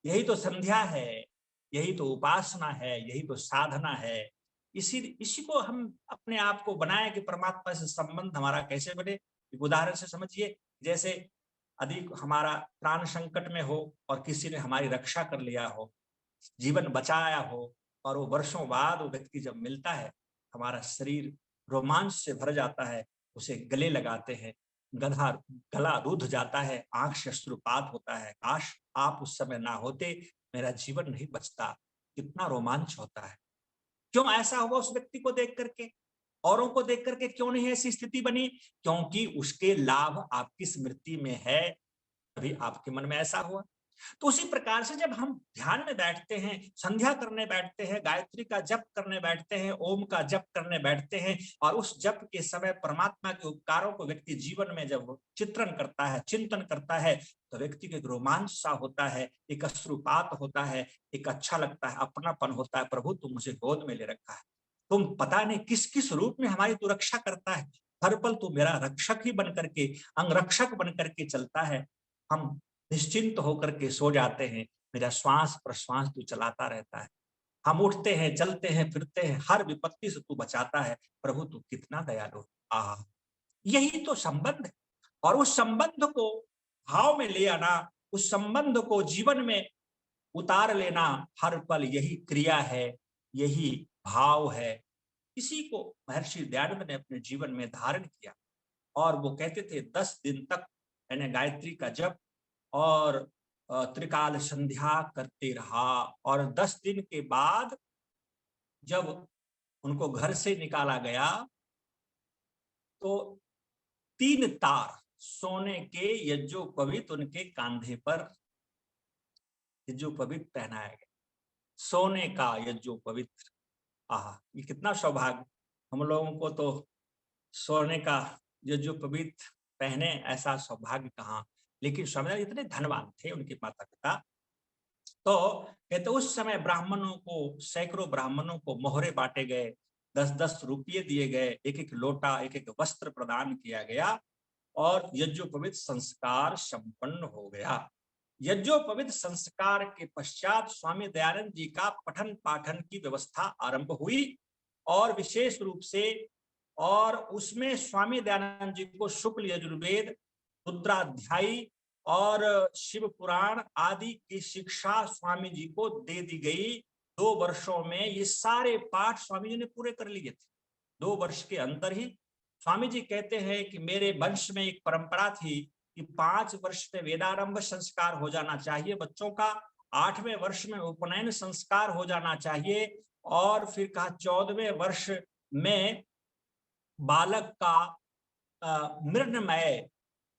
यही तो संध्या है, यही तो उपासना है, यही तो साधना है। इसी को हम अपने आप को बनाए कि परमात्मा से संबंध हमारा कैसे बने। एक उदाहरण से समझिए, जैसे अधिक हमारा प्राण संकट में हो और किसी ने हमारी रक्षा कर लिया हो, जीवन बचाया हो, और वो वर्षों बाद वो व्यक्ति जब मिलता है, हमारा शरीर रोमांच से भर जाता है, उसे गले लगाते हैं, गला रूठ जाता है, आंख से अश्रुपात होता है, काश आप उस समय ना होते, मेरा जीवन नहीं बचता। कितना रोमांच होता है। क्यों ऐसा हुआ उस व्यक्ति को देख करके, औरों को देख करके क्यों नहीं ऐसी स्थिति बनी? क्योंकि उसके लाभ आपकी स्मृति में है, तभी आपके मन में ऐसा हुआ। तो उसी प्रकार से जब हम ध्यान में बैठते हैं, संध्या करने बैठते हैं, गायत्री का जप करने बैठते हैं, ओम का जप करने बैठते हैं, और उस जप के समय परमात्मा के उपकारों को व्यक्ति जीवन में जब चित्रण करता है, चिंतन करता है, तो व्यक्ति को एक रोमांच सा होता है, एक अश्रुपात होता है, एक अच्छा लगता है, अपनापन होता है। प्रभु तुम मुझे गोद में ले रखा है, तुम पता नहीं किस किस रूप में हमारी तू रक्षा करता है, हर पल तू मेरा रक्षक ही बन करके, अंगरक्षक बन करके चलता है। हम निश्चिंत होकर के सो जाते हैं, मेरा श्वास प्रश्वास तू चलाता रहता है, हम उठते हैं, चलते हैं, फिरते हैं, हर विपत्ति से तू बचाता है। प्रभु तू कितना दयालु। आहा, यही तो संबंध है। और उस संबंध को भाव में ले आना, उस संबंध को जीवन में उतार लेना, हर पल यही क्रिया है, यही भाव है। इसी को महर्षि दयानंद ने अपने जीवन में धारण किया, और वो कहते थे 10 दिन तक मैंने गायत्री का जप और त्रिकाल संध्या करते रहा। और 10 दिन के बाद जब उनको घर से निकाला गया, तो 3 तार सोने के यज्ञोपवीत उनके कांधे पर यज्ञोपवीत पहनाया गया, सोने का यज्ञोपवीत। आहा, ये कितना सौभाग्य। हम लोगों को तो सोने का यज्ञोपवीत पहने ऐसा सौभाग्य कहाँ। लेकिन स्वामी इतने धनवान थे उनके माता पिता, तो कहते उस समय ब्राह्मणों को, सैकड़ों ब्राह्मणों को मोहरे बांटे गए, 10-10 रुपये दिए गए, एक एक लोटा, एक एक वस्त्र प्रदान किया गया और यज्ञोपवीत संस्कार संपन्न हो गया। यज्ञोपवीत संस्कार के पश्चात स्वामी दयानंद जी का पठन पाठन की व्यवस्था आरंभ हुई और विशेष रूप से, और उसमें स्वामी दयानंद जी को शुक्ल यजुर्वेद, रुद्राध्यायी और शिव पुराण आदि की शिक्षा स्वामी जी को दे दी गई। 2 वर्षों में ये सारे पाठ स्वामी जी ने पूरे कर लिए थे, 2 वर्ष के अंदर ही। स्वामी जी कहते हैं कि मेरे वंश में एक परंपरा थी कि 5 वर्ष में वेदारंभ संस्कार हो जाना चाहिए बच्चों का, 8वें वर्ष में उपनयन संस्कार हो जाना चाहिए, और फिर कहा 14वें वर्ष में बालक का मृण्मय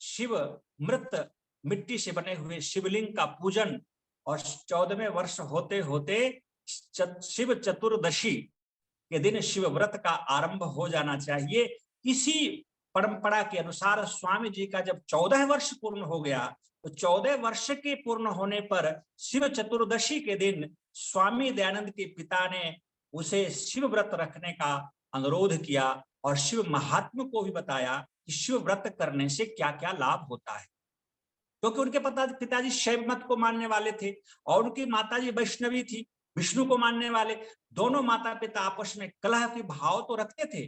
शिव मृत मिट्टी से बने हुए शिवलिंग का पूजन, और 14वें वर्ष होते होते शिव चतुर्दशी के दिन शिव व्रत का आरंभ हो जाना चाहिए। इसी परंपरा के अनुसार स्वामी जी का जब 14 वर्ष पूर्ण हो गया, तो 14 वर्ष के पूर्ण होने पर शिव चतुर्दशी के दिन स्वामी दयानंद के पिता ने उसे शिव व्रत रखने का अनुरोध किया और शिव महात्मा को भी बताया कि शिव व्रत करने से क्या क्या लाभ होता है, क्योंकि उनके पिताजी शैव मत को मानने वाले थे और उनकी माताजी वैष्णवी थी, विष्णु को मानने वाले। दोनों माता पिता आपस में कलह के भाव तो रखते थे,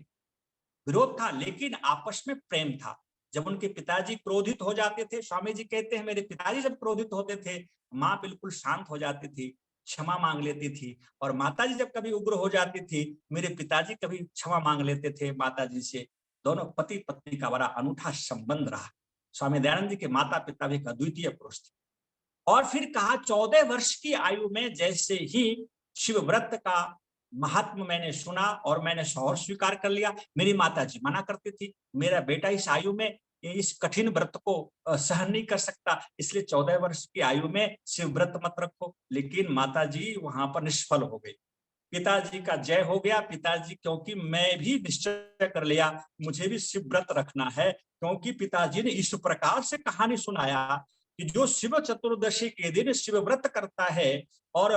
विरोध था, लेकिन आपस में प्रेम था। जब उनके पिताजी क्रोधित हो जाते थे, स्वामी जी कहते हैं मेरे पिताजी जब क्रोधित होते थे, माँ बिल्कुल शांत हो जाती थी, क्षमा मांग लेती थी, और माताजी जब कभी उग्र हो जाती थी, मेरे पिताजी कभी क्षमा मांग लेते थे माताजी से। दोनों पति पत्नी का बड़ा अनूठा संबंध रहा। स्वामी दयानंद जी के माता पिता भी एक अद्वितीय पुरुष थे। और फिर कहा 14 वर्ष की आयु में जैसे ही शिव व्रत का महात्मा मैंने सुना और मैंने शौहर स्वीकार कर लिया। मेरी माताजी मना करती थी, मेरा बेटा इस आयु में इस कठिन व्रत को सहन नहीं कर सकता, इसलिए 14 वर्ष की आयु में शिव व्रत मत रखो। लेकिन माताजी वहां पर निष्फल हो गई। पिताजी का जय हो गया। पिताजी, क्योंकि मैं भी निश्चय कर लिया मुझे भी शिव व्रत रखना है, क्योंकि पिताजी ने इस प्रकार से कहानी सुनाया कि जो शिव चतुर्दशी के दिन शिव व्रत करता है और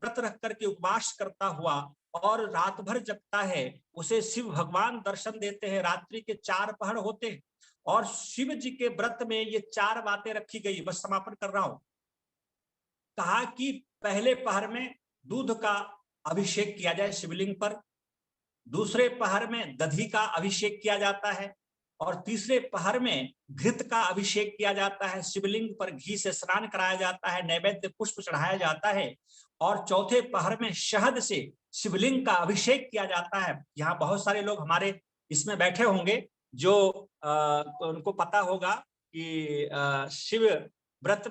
व्रत रख करके उपवास करता हुआ और रात भर जगता है, उसे शिव भगवान दर्शन देते हैं। रात्रि के 4 पहर होते हैं और शिव जी के व्रत में ये 4 बातें रखी गई। बस समापन कर रहा हूं। कहा कि पहले पहर में दूध का अभिषेक किया जाए शिवलिंग पर, दूसरे पहर में दधी का अभिषेक किया जाता है, और तीसरे पहर में घृत का अभिषेक किया जाता है। शिवलिंग पर घी से स्नान कराया जाता है, नैवेद्य पुष्प चढ़ाया जाता है, और चौथे पहर में शहद से शिवलिंग का अभिषेक किया जाता है। यहाँ बहुत सारे लोग हमारे इसमें बैठे होंगे जो तो उनको पता होगा कि शिव व्रत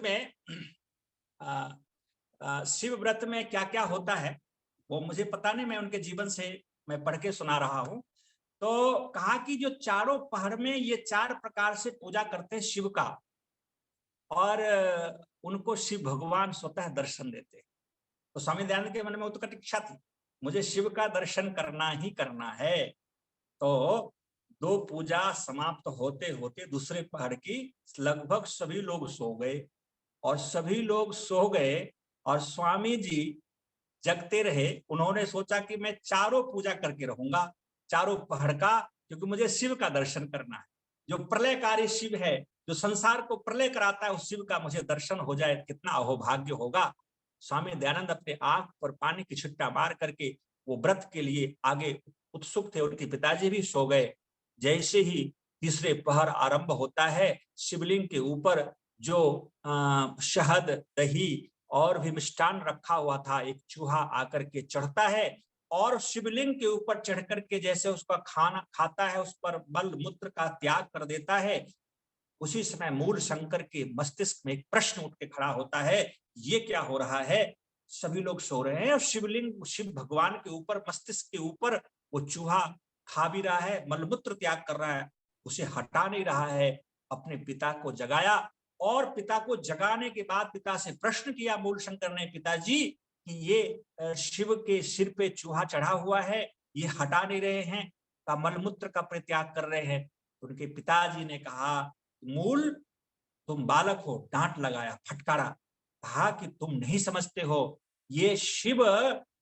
में क्या क्या होता है, वो मुझे पता नहीं, मैं उनके जीवन से मैं पढ़ के सुना रहा हूं। तो कहा कि जो चारों पहर में ये 4 प्रकार से पूजा करते हैं शिव का, और उनको शिव भगवान स्वतः दर्शन देते। तो स्वामी दयानंद के मन में उत्कट इच्छा थी, मुझे शिव का दर्शन करना ही करना है। तो 2 पूजा समाप्त होते होते दूसरे पहर की लगभग सभी लोग सो गए, और सभी लोग सो गए और स्वामी जी जगते रहे। उन्होंने सोचा कि मैं चारों पूजा करके रहूंगा, चारों पहर का, क्योंकि मुझे शिव का दर्शन करना है। जो प्रलयकारी शिव है, जो संसार को प्रलय कराता है, उस शिव का मुझे दर्शन हो जाए, कितना अहोभाग्य होगा। स्वामी दयानंद अपने आंख पर पानी की छिट्टा मार करके वो व्रत के लिए आगे उत्सुक थे। उनके पिताजी भी सो गए। जैसे ही तीसरे पहर आरंभ होता है, शिवलिंग के ऊपर जो शहद, दही और भी मिष्टान रखा हुआ था, एक चूहा आकर के चढ़ता है और शिवलिंग के ऊपर चढ़ करके जैसे उसका खाना खाता है, उस पर मल मूत्र का त्याग कर देता है। उसी समय मूल शंकर के मस्तिष्क में एक प्रश्न उठ के खड़ा होता है, ये क्या हो रहा है? सभी लोग सो रहे हैं और शिवलिंग, शिव भगवान के ऊपर, मस्तिष्क के ऊपर वो चूहा खा भी रहा है, मलमूत्र त्याग कर रहा है। उसे हटा नहीं रहा है। अपने पिता को जगाया और पिता को जगाने के बाद पिता से प्रश्न किया मूल शंकर ने, पिताजी कि ये शिव के सिर पे चूहा चढ़ा हुआ है, ये हटा नहीं रहे हैं, का मलमूत्र का परित्याग कर रहे हैं। उनके पिताजी ने कहा, मूल तुम बालक हो, डांट लगाया, फटकारा, कहा कि तुम नहीं समझते हो, ये शिव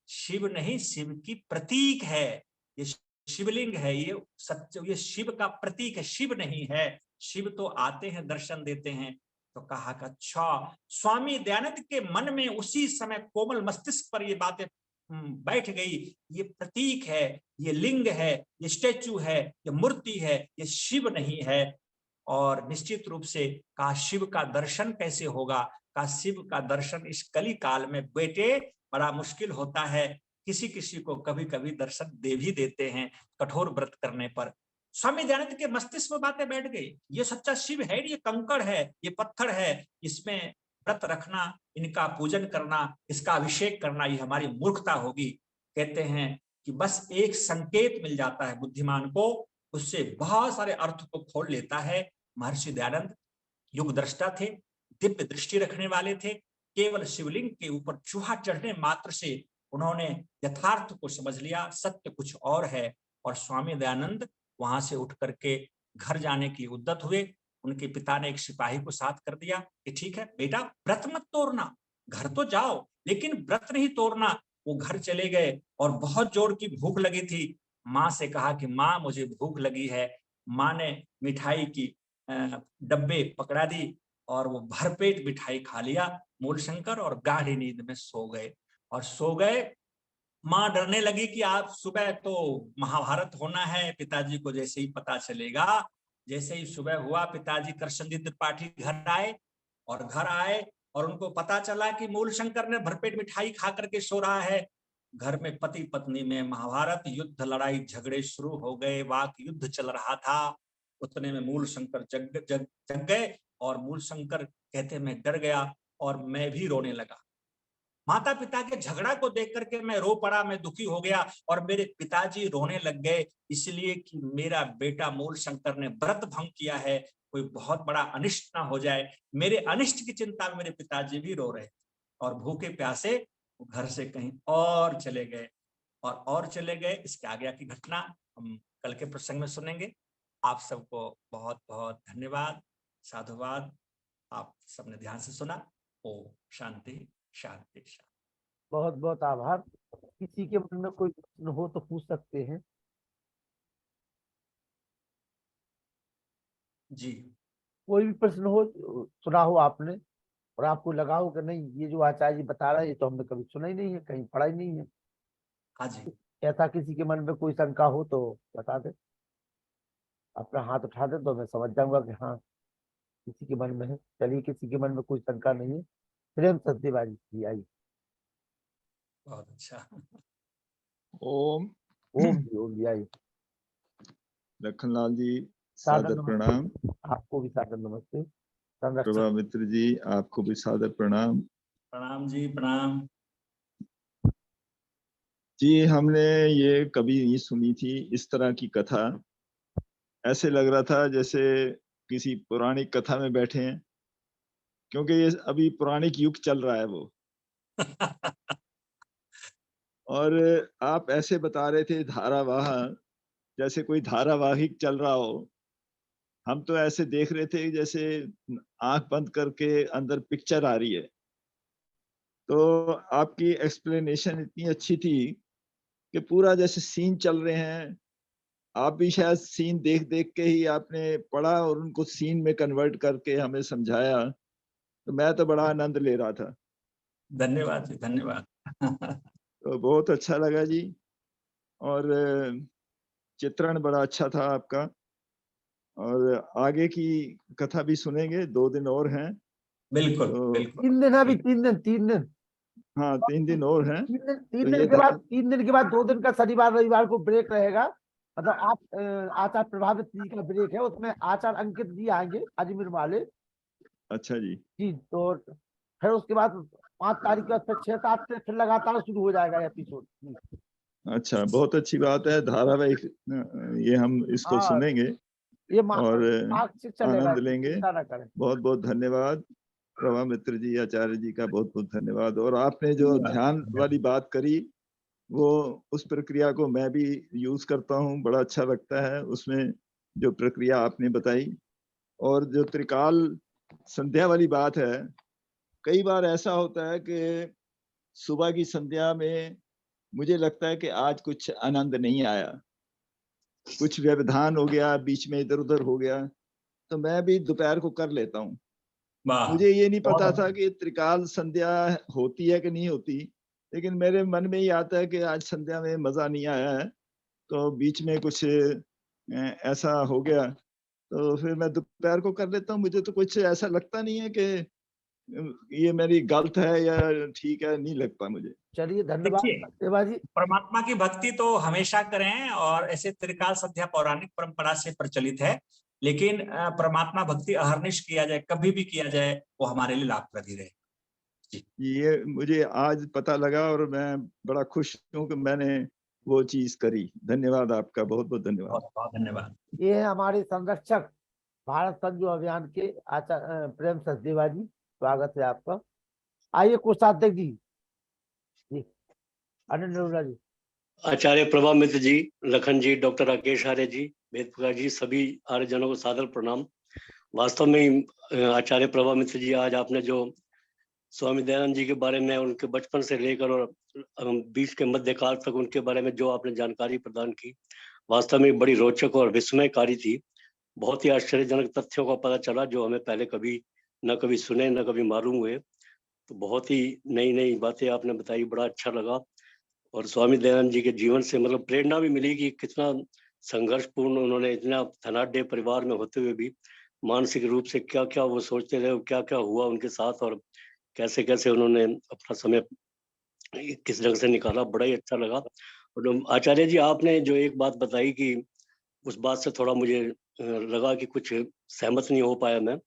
शिव नहीं, शिव की प्रतीक है, ये शिवलिंग है, ये सत्य, ये शिव का प्रतीक है, शिव नहीं है। शिव तो आते हैं, दर्शन देते हैं। तो कहा कि अच्छा। स्वामी दयानंद के मन में उसी समय कोमल मस्तिष्क पर ये बातें बैठ गई, ये प्रतीक है, ये लिंग है, ये स्टैचू है, ये मूर्ति है, ये शिव नहीं है। और निश्चित रूप से का शिव का दर्शन कैसे होगा, का शिव का दर्शन इस कली काल में बेटे बड़ा मुश्किल होता है। किसी किसी को कभी कभी दर्शन दे भी देते हैं कठोर व्रत करने पर। स्वामी दयानंद के मस्तिष्क में बातें बैठ गई, ये सच्चा शिव है, ये कंकड़ है, ये पत्थर है, इसमें व्रत रखना, इनका पूजन करना, इसका अभिषेक करना, ये हमारी मूर्खता होगी। कहते हैं कि बस एक संकेत मिल जाता है बुद्धिमान को, उससे बहुत सारे अर्थ को खोल लेता है। महर्षि दयानंद युग दृष्टा थे, दिव्य दृष्टि रखने वाले थे। केवल शिवलिंग के ऊपर चूहा चढ़ने मात्र से उन्होंने यथार्थ को समझ लिया, सत्य कुछ और है। और स्वामी दयानंद वहां से उठ करके घर जाने की उद्यत हुए। उनके पिता ने एक सिपाही को साथ कर दिया कि ठीक है बेटा, व्रत मत तोड़ना, घर तो जाओ लेकिन व्रत नहीं तोड़ना। वो घर चले गए और बहुत जोर की भूख लगी थी। माँ से कहा कि माँ मुझे भूख लगी है। माँ ने मिठाई की डब्बे पकड़ा दी और वो भरपेट मिठाई खा लिया मूल शंकर, और गाढ़ी नींद में सो गए। और सो गए, माँ डरने लगी कि आप सुबह तो महाभारत होना है, पिताजी को जैसे ही पता चलेगा। जैसे ही सुबह हुआ, पिताजी कृष्णजी त्रिपाठी घर आए, और घर आए और उनको पता चला कि मूल शंकर ने भरपेट मिठाई खा करके सो रहा है। घर में पति पत्नी में महाभारत, युद्ध, लड़ाई झगड़े शुरू हो गए, वाक युद्ध चल रहा था। उतने में मूल शंकर जग गए और मूल शंकर कहते मैं डर गया और मैं भी रोने लगा। माता पिता के झगड़ा को देख करके मैं रो पड़ा, मैं दुखी हो गया और मेरे पिताजी रोने लग गए, इसलिए कि मेरा बेटा मूल शंकर ने व्रत भंग किया है, कोई बहुत बड़ा अनिष्ट ना हो जाए। मेरे अनिष्ट की चिंता में मेरे पिताजी भी रो रहे और भूखे प्यासे घर से कहीं और चले गए और चले गए। इसके आगे की घटना हम कल के प्रसंग में सुनेंगे। आप सबको बहुत बहुत धन्यवाद, साधुवाद। आप सबने ध्यान से सुना। ओम शांति शांति शांति। बहुत बहुत आभार। किसी के मन में कोई प्रश्न हो तो पूछ सकते हैं। जी, कोई भी प्रश्न हो, सुना हो आपने और आपको लगा हो कि नहीं ये जो आचार्य जी बता रहे हैं ये तो हमने कभी सुना ही नहीं है, कहीं पढ़ा ही नहीं है, हाँ जी, ऐसा किसी के मन में कोई शंका हो तो बता दे, अपना हाथ उठा दे तो मैं समझ जाऊंगा कि हाँ किसी के मन में है। चलिए, किसी के मन में कोई शंका नहीं है, प्रेम सत्यवादी जी आइए। बहुत अच्छा। ओम ओम जी आइए। लखनलाल जी सादर सादर नमस्ते। प्रणाम। आपको भी सादर नमस्ते। संरक्षक प्रभा मित्र जी आपको भी सादर प्रणाम। प्रणाम जी, प्रणाम। जी हमने ये कभी नहीं सुनी थी इस तरह की कथा। ऐसे लग रहा था जैसे किसी पौराणिक कथा में बैठे हैं, क्योंकि ये अभी पौराणिक युग चल रहा है वो। और आप ऐसे बता रहे थे धारावाह, जैसे कोई धारावाहिक चल रहा हो। हम तो ऐसे देख रहे थे जैसे आंख बंद करके अंदर पिक्चर आ रही है। तो आपकी एक्सप्लेनेशन इतनी अच्छी थी कि पूरा जैसे सीन चल रहे हैं। आप भी शायद सीन देख देख के ही आपने पढ़ा और उनको सीन में कन्वर्ट करके हमें समझाया, तो मैं तो बड़ा आनंद ले रहा था। धन्यवाद जी, धन्यवाद। तो बहुत अच्छा लगा जी। और चित्रण बड़ा अच्छा था आपका। और आगे की कथा भी सुनेंगे, 2 दिन और हैं। बिल्कुल तो बिल्कुल। 3 दिन अभी 3 दिन हाँ 3 दिन और हैं। 3 दिन के बाद 3 दिन के बाद 2 दिन का शनिवार रविवार को ब्रेक रहेगा। मतलब आप आचार्य प्रभावित जी का ब्रेक है, उसमें आचार्य अंकित जी आएंगे अजमेर वाले अच्छा जी। जी। तो फिर उसके बाद 5 तारीख के बाद फिर 6-7 से फिर लगातार शुरू हो जाएगा एपिसोड। अच्छा, बहुत अच्छी बात है। धारावाहिक ये हम इसको हाँ, सुनेंगे। ये और मार्ग से चलेगा, आनंद लेंगे। चिंता ना करें। बहुत बहुत धन्यवाद प्रभा मित्र जी, आचार्य जी का बहुत बहुत धन्यवाद। और आपने जो ध्यान वाली बात करी, वो उस प्रक्रिया को मैं भी यूज करता हूँ, बड़ा अच्छा लगता है उसमें जो प्रक्रिया आपने बताई। और जो त्रिकाल संध्या वाली बात है, कई बार ऐसा होता है कि सुबह की संध्या में मुझे लगता है कि आज कुछ आनंद नहीं आया, कुछ व्यवधान हो गया, बीच में इधर उधर हो गया, तो मैं भी दोपहर को कर लेता हूँ। वाह, मुझे ये नहीं बहुत पता अच्छा। था कि त्रिकाल संध्या होती है कि नहीं होती, लेकिन मेरे मन में ही आता है कि आज संध्या में मजा नहीं आया है, तो बीच में कुछ ऐसा हो गया, तो फिर मैं दोपहर को कर लेता हूँ। मुझे तो कुछ ऐसा लगता नहीं है कि ये मेरी गलत है या ठीक है, नहीं लगता मुझे। चलिए धन्यवाद देखिए, देवा जी। परमात्मा की भक्ति तो हमेशा करें, और ऐसे त्रिकाल संध्या पौराणिक परंपरा से प्रचलित है, लेकिन परमात्मा भक्ति अहर्निश किया जाए, कभी भी किया जाए, वो हमारे लिए लाभप्रद रहे। ये मुझे आज पता लगा और मैं बड़ा खुश हूँ कि मैंने वो चीज करी। धन्यवाद आपका, बहुत बहुत धन्यवाद। बहुत बहुत धन्यवाद। ये है हमारे संरक्षक भारत संजो अभियान के आचार्य प्रेम सचदेवा जी, स्वागत है आपका। आइए कोषाध्यक्ष जी, जी अनिल नरूला जी। आचार्य प्रभा मित्र जी, लखन जी, डॉक्टर राकेश आर्य जी, वेद प्रकाश जी, सभी आर्यजनों को सादर प्रणाम। वास्तव में आचार्य प्रभा मित्र जी, आज आपने जो स्वामी दयानंद जी के बारे में, उनके बचपन से लेकर और बीच के मध्यकाल तक उनके बारे में जो आपने जानकारी प्रदान की, वास्तव में बड़ी रोचक और विस्मयकारी थी। बहुत ही आश्चर्यजनक तथ्यों का पता चला जो हमें पहले कभी न कभी सुने न कभी मालूम हुए। तो बहुत ही नई नई बातें आपने बताई, बड़ा अच्छा लगा। और स्वामी दयानंद जी के जीवन से मतलब प्रेरणा भी मिली कि कितना संघर्षपूर्ण उन्होंने, इतना धनाढ्य परिवार में होते हुए भी मानसिक रूप से क्या क्या वो सोचते रहे, क्या क्या हुआ उनके साथ, और कैसे कैसे उन्होंने अपना समय किस ढंग से निकाला। बड़ा ही अच्छा लगा। और आचार्य जी, आपने जो एक बात बताई कि उस बात से थोड़ा मुझे लगा कि कुछ सहमत नहीं हो पाया मैं,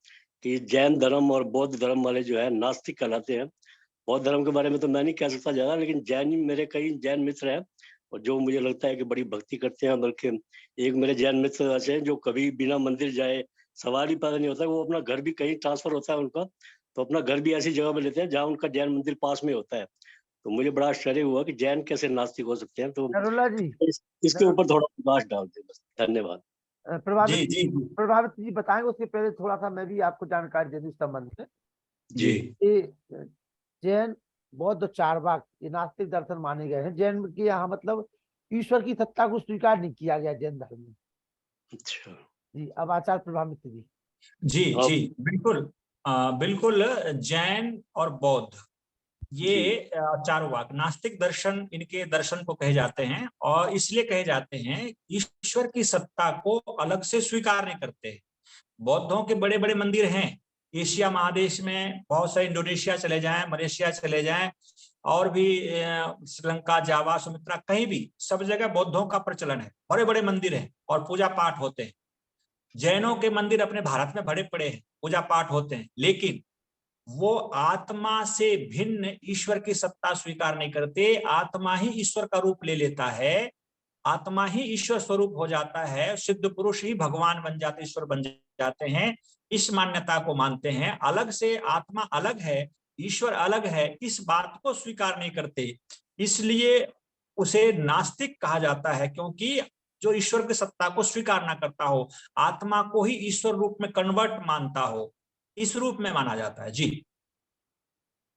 कि जैन धर्म और बौद्ध धर्म वाले जो है नास्तिक कहलाते हैं। बौद्ध धर्म के बारे में तो मैं नहीं कह सकता ज्यादा, लेकिन जैन, मेरे कई जैन मित्र हैं और जो मुझे लगता है कि बड़ी भक्ति करते हैं। बल्कि एक मेरे जैन मित्र ऐसे हैं जो कभी बिना मंदिर जाए, सवाल ही पैदा नहीं होता, वो अपना घर भी कहीं ट्रांसफर होता है उनका, तो अपना घर भी ऐसी जगह पे लेते हैं जहाँ उनका जैन मंदिर पास में होता है। तो मुझे बड़ा आश्चर्य हुआ कि जैन कैसे नास्तिक हो सकते हैं। तो नरूला जी, इसके ऊपर थोड़ा प्रकाश डालते बस। धन्यवाद। प्रभावित जी जी प्रभावित जी बताएंगे, उसके पहले थोड़ा सा मैं भी आपको जानकारी दे दूं इस संबंध में। जी ये जैन बौद्ध चारवाक ये नास्तिक दर्शन माने गए हैं। जैन के यहाँ मतलब ईश्वर की सत्ता को स्वीकार नहीं किया गया जैन धर्म में। अच्छा जी अब आचार्य प्रभावित जी। जी आप जी बिल्कुल। बिल्कुल, जैन और बौद्ध ये जी चारवाक नास्तिक दर्शन, इनके दर्शन को कहे जाते हैं, और इसलिए कहे जाते हैं ईश्वर की सत्ता को अलग से स्वीकार नहीं करते। बौद्धों के बड़े बड़े मंदिर हैं एशिया महादेश में, बहुत सारे, इंडोनेशिया चले जाएं, मलेशिया चले जाएं, और भी श्रीलंका, जावा, सुमित्रा, कहीं भी, सब जगह बौद्धों का प्रचलन है, बड़े बड़े मंदिर हैं और पूजा पाठ होते हैं। जैनों के मंदिर अपने भारत में बड़े पड़े हैं, पूजा पाठ होते हैं, लेकिन वो आत्मा से भिन्न ईश्वर की सत्ता स्वीकार नहीं करते। आत्मा ही ईश्वर का रूप ले लेता है, आत्मा ही ईश्वर स्वरूप हो जाता है, सिद्ध पुरुष ही भगवान बन जाते, ईश्वर बन जाते हैं। इस मान्यता को मानते हैं। अलग से आत्मा अलग है, ईश्वर अलग है, इस बात को स्वीकार नहीं करते। इसलिए उसे नास्तिक कहा जाता है, क्योंकि जो ईश्वर की सत्ता को स्वीकार ना करता हो, आत्मा को ही ईश्वर रूप में कन्वर्ट मानता हो, इस रूप में माना जाता है। जी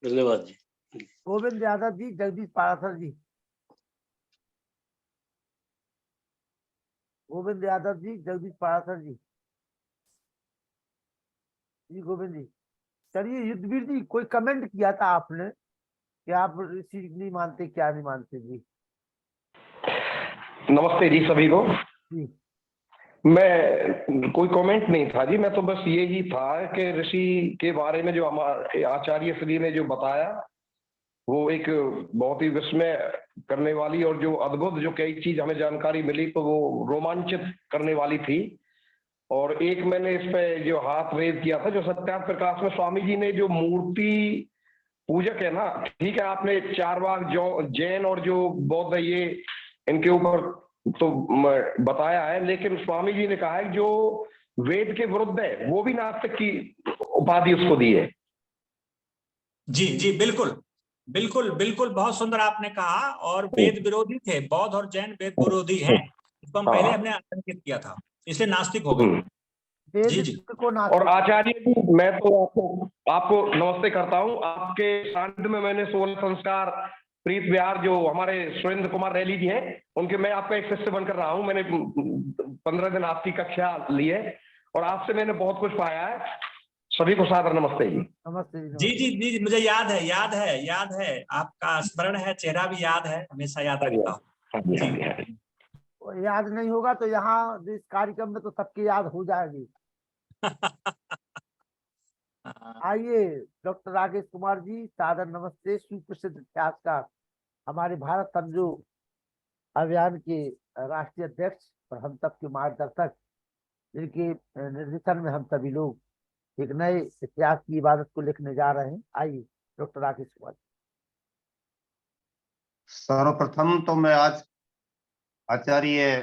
धन्यवाद जी। गोविंद यादव जी, जगदीश पारासर जी। गोविंद यादव जी, जगदीश पारासर जी। जी गोविंद जी। चलिए युद्धवीर जी, कोई कमेंट किया था आपने कि आप ऋषि नहीं मानते, क्या नहीं मानते जी? नमस्ते जी सभी को। जी मैं कोई कमेंट नहीं था जी, मैं तो बस यही था कि ऋषि के बारे में जो हमारे आचार्य श्री ने जो बताया वो एक बहुत ही विस्मय करने वाली और जो अद्भुत जो कई चीज हमें जानकारी मिली तो वो रोमांचित करने वाली थी। और एक मैंने इस पे जो हाथ रेज किया था, जो सत्यार्थ प्रकाश में स्वामी जी ने जो मूर्ति पूजक है ना, ठीक है, आपने चारवाक जो जैन और जो बौद्ध है ये इनके ऊपर तो बताया है, लेकिन स्वामी जी ने कहा है जो वेद के विरुद्ध है, वो भी नास्तिक की उपाधि उसको दी है। जी जी, बिल्कुल बिल्कुल बिल्कुल, बहुत सुंदर आपने कहा। और वेद विरोधी थे, बौद्ध और जैन वेद विरोधी हैं, इसको हम पहले हमने आतंकित किया था, इसलिए नास्तिक हो गए। वेद जी जी। को और आचार्य जी, मैं तो आपको नमस्ते करता हूँ। आपके सानिध्य में मैंने 16 संस्कार प्रीत विहार जो हमारे सुरेंद्र कुमार रैली जी हैं, उनके मैं आपका एक शिष्य बनकर रहा हूँ। मैंने 15 दिन आपकी कक्षा ली है और आपसे मैंने बहुत कुछ पाया है। सभी को सादर नमस्ते जी। नमस्ते जी जी जी, मुझे याद है, याद है, याद है, आपका स्मरण है, चेहरा भी याद है, हमेशा याद रखता हूँ। जी। याद नहीं होगा तो यहाँ इस कार्यक्रम में तो सबकी याद हो जाएगी। आइए डॉक्टर राकेश कुमार जी, सादर नमस्ते। सुप्रसिद्ध इतिहासकार, हमारे भारत समझो अभियान के राष्ट्रीय अध्यक्ष और हम सबके मार्गदर्शक, जिनके निर्देशन में हम सभी लोग एक नए इतिहास की इबादत को लिखने जा रहे हैं। आइए डॉक्टर राकेश कुमार जी। सर्वप्रथम तो मैं आज आचार्य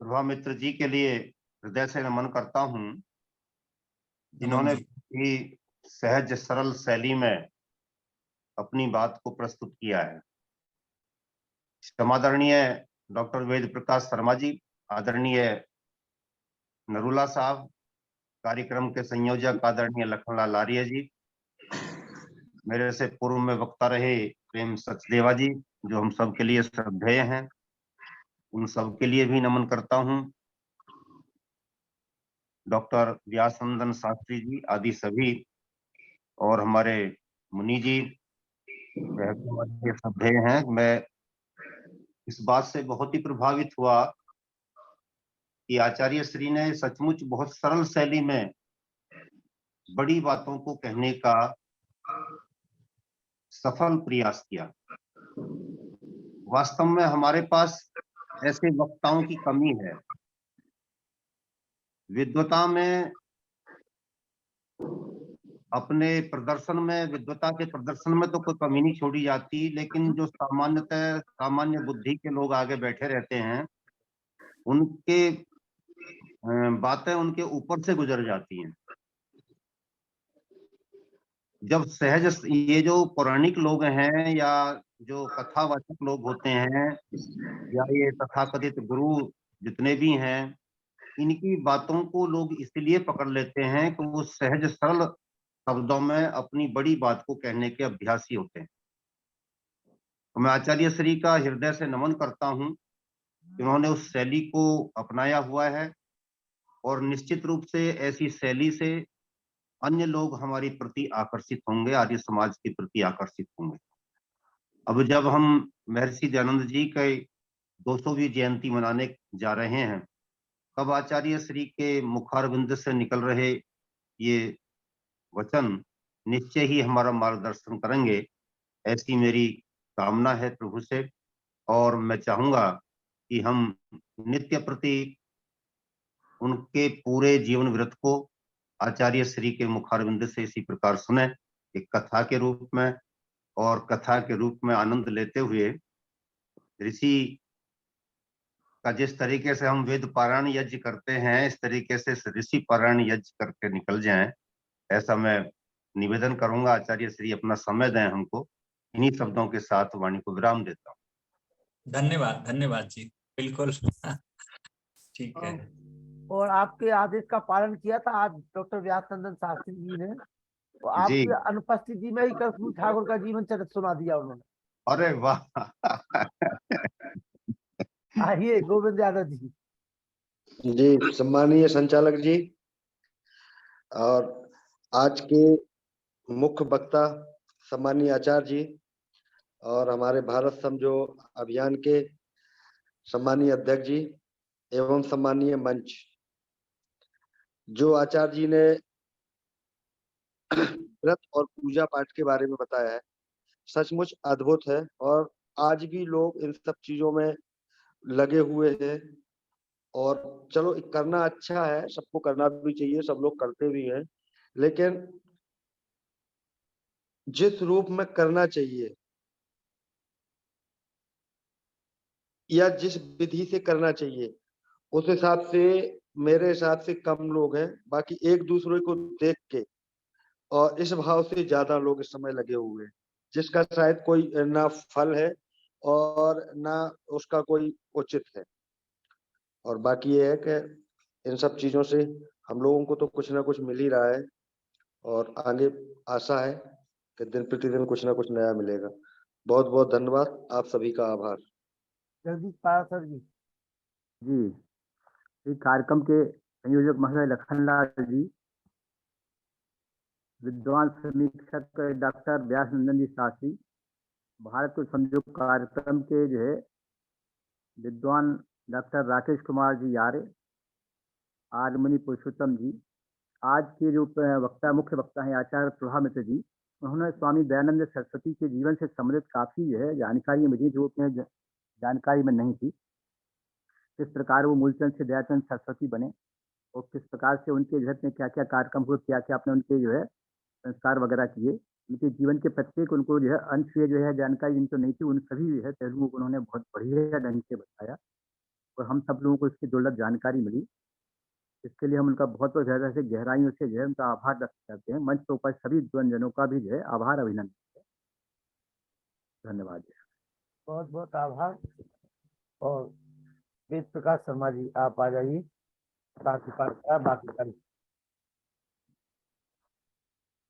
प्रभा मित्र जी के लिए हृदय से नमन करता हूँ, जिन्होंने भी सहज सरल शैली में अपनी बात को प्रस्तुत किया है। समादरणीय डॉक्टर वेद प्रकाश शर्मा जी, आदरणीय नरूला साहब, कार्यक्रम के संयोजक आदरणीय लखनलाल आर्य जी, मेरे से पूर्व में वक्ता रहे प्रेम सचदेवा जी, जो हम सब के लिए श्रद्धेय हैं, उन सब के लिए भी नमन करता हूँ। डॉक्टर व्यासनंदन शास्त्री जी आदि सभी, और हमारे मुनि जी श्रद्धेय हैं। मैं इस बात से बहुत ही प्रभावित हुआ कि आचार्य श्री ने सचमुच बहुत सरल शैली में बड़ी बातों को कहने का सफल प्रयास किया। वास्तव में हमारे पास ऐसे वक्ताओं की कमी है। विद्वता में, अपने प्रदर्शन में, विद्वता के प्रदर्शन में तो कोई कमी नहीं छोड़ी जाती, लेकिन जो सामान्य बुद्धि के लोग आगे बैठे रहते हैं, उनके बातें उनके ऊपर से गुजर जाती हैं। जब सहज, ये जो पौराणिक लोग हैं या जो कथावाचक लोग होते हैं या ये तथाकथित गुरु जितने भी हैं, इनकी बातों को लोग इसलिए पकड़ लेते हैं कि वो सहज सरल शब्दों में अपनी बड़ी बात को कहने के अभ्यासी होते हैं। तो मैं आचार्य श्री का हृदय से नमन करता हूँ, जिन्होंने उस शैली को अपनाया हुआ है, और निश्चित रूप से ऐसी शैली से अन्य लोग हमारी प्रति आकर्षित होंगे, आर्य समाज के प्रति आकर्षित होंगे। अब जब हम महर्षि दयानंद जी के 200वीं जयंती मनाने जा रहे हैं, तब आचार्य श्री के मुखारविंद से निकल रहे ये वचन निश्चय ही हमारा मार्गदर्शन करेंगे, ऐसी मेरी कामना है प्रभु से। और मैं चाहूंगा कि हम नित्य प्रति उनके पूरे जीवन वृत्त को आचार्य श्री के मुखारविंद से इसी प्रकार सुने, एक कथा के रूप में, और कथा के रूप में आनंद लेते हुए ऋषि का जिस तरीके से हम वेद पारायण यज्ञ करते हैं, इस तरीके से ऋषि पारायण यज्ञ करके निकल जाएं, ऐसा मैं निवेदन करूंगा। आचार्य श्री अपना समय दें हमको। इन्हीं शब्दों के साथ वाणी को विराम देता हूँ। धन्यवाद, धन्यवाद जी, बिल्कुल ठीक है। और आपके आदेश का पालन किया था आज डॉक्टर व्यासनंदन शास्त्री जी ने, तो आपकी अनुपस्थिति में ही कर्पूरी ठाकुर का जीवन चरित्र सुना दिया उन्होंने। अरे वाह आइए गोविंद यादव जी। जी, सम्मानीय संचालक जी और आज के मुख्य वक्ता सम्मानीय आचार्य जी, और हमारे भारत समझो अभियान के सम्मानीय अध्यक्ष जी एवं सम्मानीय मंच, जो आचार्य जी ने व्रत और पूजा पाठ के बारे में बताया है, सचमुच अद्भुत है। और आज भी लोग इन सब चीजों में लगे हुए हैं, और चलो करना अच्छा है, सबको करना भी चाहिए, सब लोग करते भी हैं, लेकिन जिस रूप में करना चाहिए या जिस विधि से करना चाहिए, उस हिसाब से मेरे हिसाब से कम लोग हैं, बाकी एक दूसरे को देख के और इस भाव से ज्यादा लोग इस समय लगे हुए हैं, जिसका शायद कोई ना फल है और ना उसका कोई उचित है। और बाकी ये है कि इन सब चीजों से हम लोगों को तो कुछ ना कुछ मिल ही रहा है और आगे आशा है कि दिन प्रतिदिन कुछ ना कुछ नया मिलेगा। बहुत बहुत धन्यवाद, आप सभी का आभार। जगदीश पाराशर जी। जी, इस कार्यक्रम के संयोजक महोदय लखनलाल जी, विद्वान समीक्षक डॉक्टर व्यास नंदन जी शास्त्री, भारत को समझो कार्यक्रम के जो है विद्वान डॉक्टर राकेश कुमार जी यारे, आर्यमणि पुरुषोत्तम जी, आज के जो वक्ता मुख्य वक्ता हैं आचार्य प्रभा मित्र जी, उन्होंने स्वामी दयानंद सरस्वती के जीवन से संबंधित काफी जो है जानकारी मुझे जो जानकारी में नहीं थी, किस प्रकार वो मूलचंद से दयाचंद सरस्वती बने और किस प्रकार से उनके घर में क्या क्या कार्यक्रम हुए, क्या क्या आपने उनके जो है संस्कार वगैरह किए, उनके जीवन के प्रत्येक उनको जो है अंश से जो है जानकारी जिनको नहीं थी उन सभी जो है पहलुओं को उन्होंने बहुत बढ़िया ढंग से बताया और हम सब लोगों को इसकी दुर्लभ जानकारी मिली। इसके लिए हम उनका बहुत बहुत ज़्यादा से गहराइयों से जो है उनका आभार व्यक्त करते हैं। मंच पर उपस्थित सभी विद्वानजनों का भी जो है आभार अभिनंदन है। धन्यवाद। बहुत बहुत आभार। और वेद प्रकाश शर्मा जी आप आ जाइए, बाकी करें।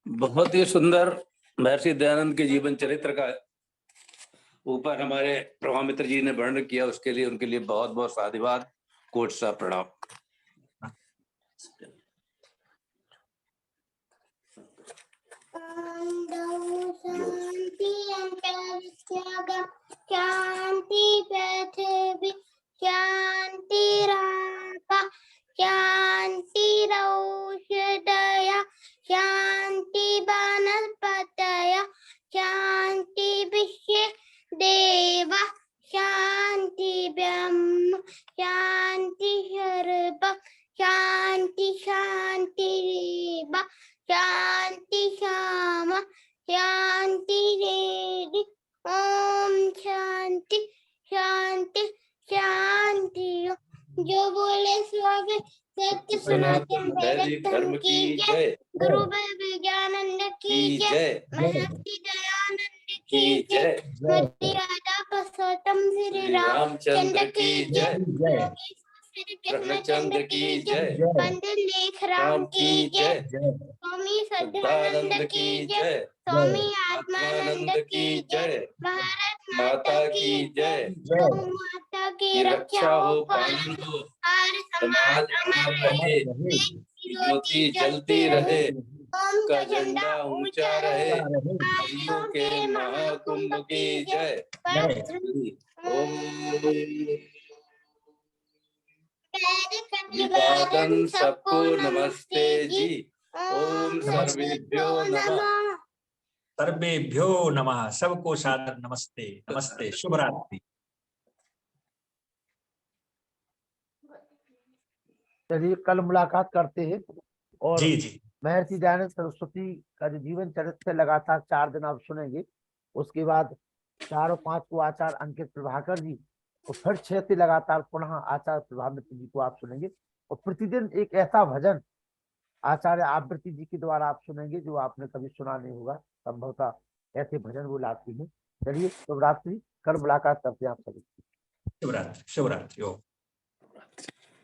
बहुत ही सुंदर महर्षि दयानंद के जीवन चरित्र का ऊपर हमारे प्रभा मित्र जी ने वर्णन किया, उसके लिए उनके लिए बहुत बहुत साधुवाद, कोट सा प्रणाम। शांति पृथ्वी शांति राका शांति औषधया शांति वनस्पतय शांति विश्व देव शांति ब्रह्म शांति सर्व शांति शांति रेव शांति श्याम शांति रेदि ओम शांति शांति शांति। जो बोले स्वामी सत्य सनातन वैदिक धर्म की जय, गुरु विज्ञानंद की जय, महर्षि दयानंद की जय, मति राधा पुरुषोत्तम श्री रामचंद्र की जय, कृष्णचंद्र की जय, पंडित लेखराम की जय, स्वामी सदानंद की जय, स्वामी आत्मानंद की जय, भारत माता की जय, गौ माता की रक्षा हो, पालन हो, आर्य समाज अमर रहे, ज्योति जलती रहे, ओम का झंडा ऊंचा रहे, हरियों के महाकुंभ की जय। अभिवादन सबको नमस्ते जी। ओम सर्वेभ्यो नमः। सर्वेभ्यो नमः। सबको सादर नमस्ते। नमस्ते, शुभ रात्रि। चलिए कल मुलाकात करते हैं और जी जी महर्षि दयानंद सरस्वती का जो जीवन चरित्र लगातार 4 दिन आप सुनेंगे। उसके बाद 4 और 5 को आचार्य अंकित प्रभाकर जी और फिर 6 से लगातार पुनः आचार्य प्रभा मित्र जी को आप सुनेंगे और प्रतिदिन एक ऐसा भजन आचार्य आवृत्ति जी के द्वारा आप सुनेंगे जो आपने कभी सुना नहीं होगा। संभवतः ऐसे भजन वो लाती है। चलिए शुभ रात्रि, कल मुलाकात करते हैं आप सभी। शुभ रात्रि। शुभ रात्रि।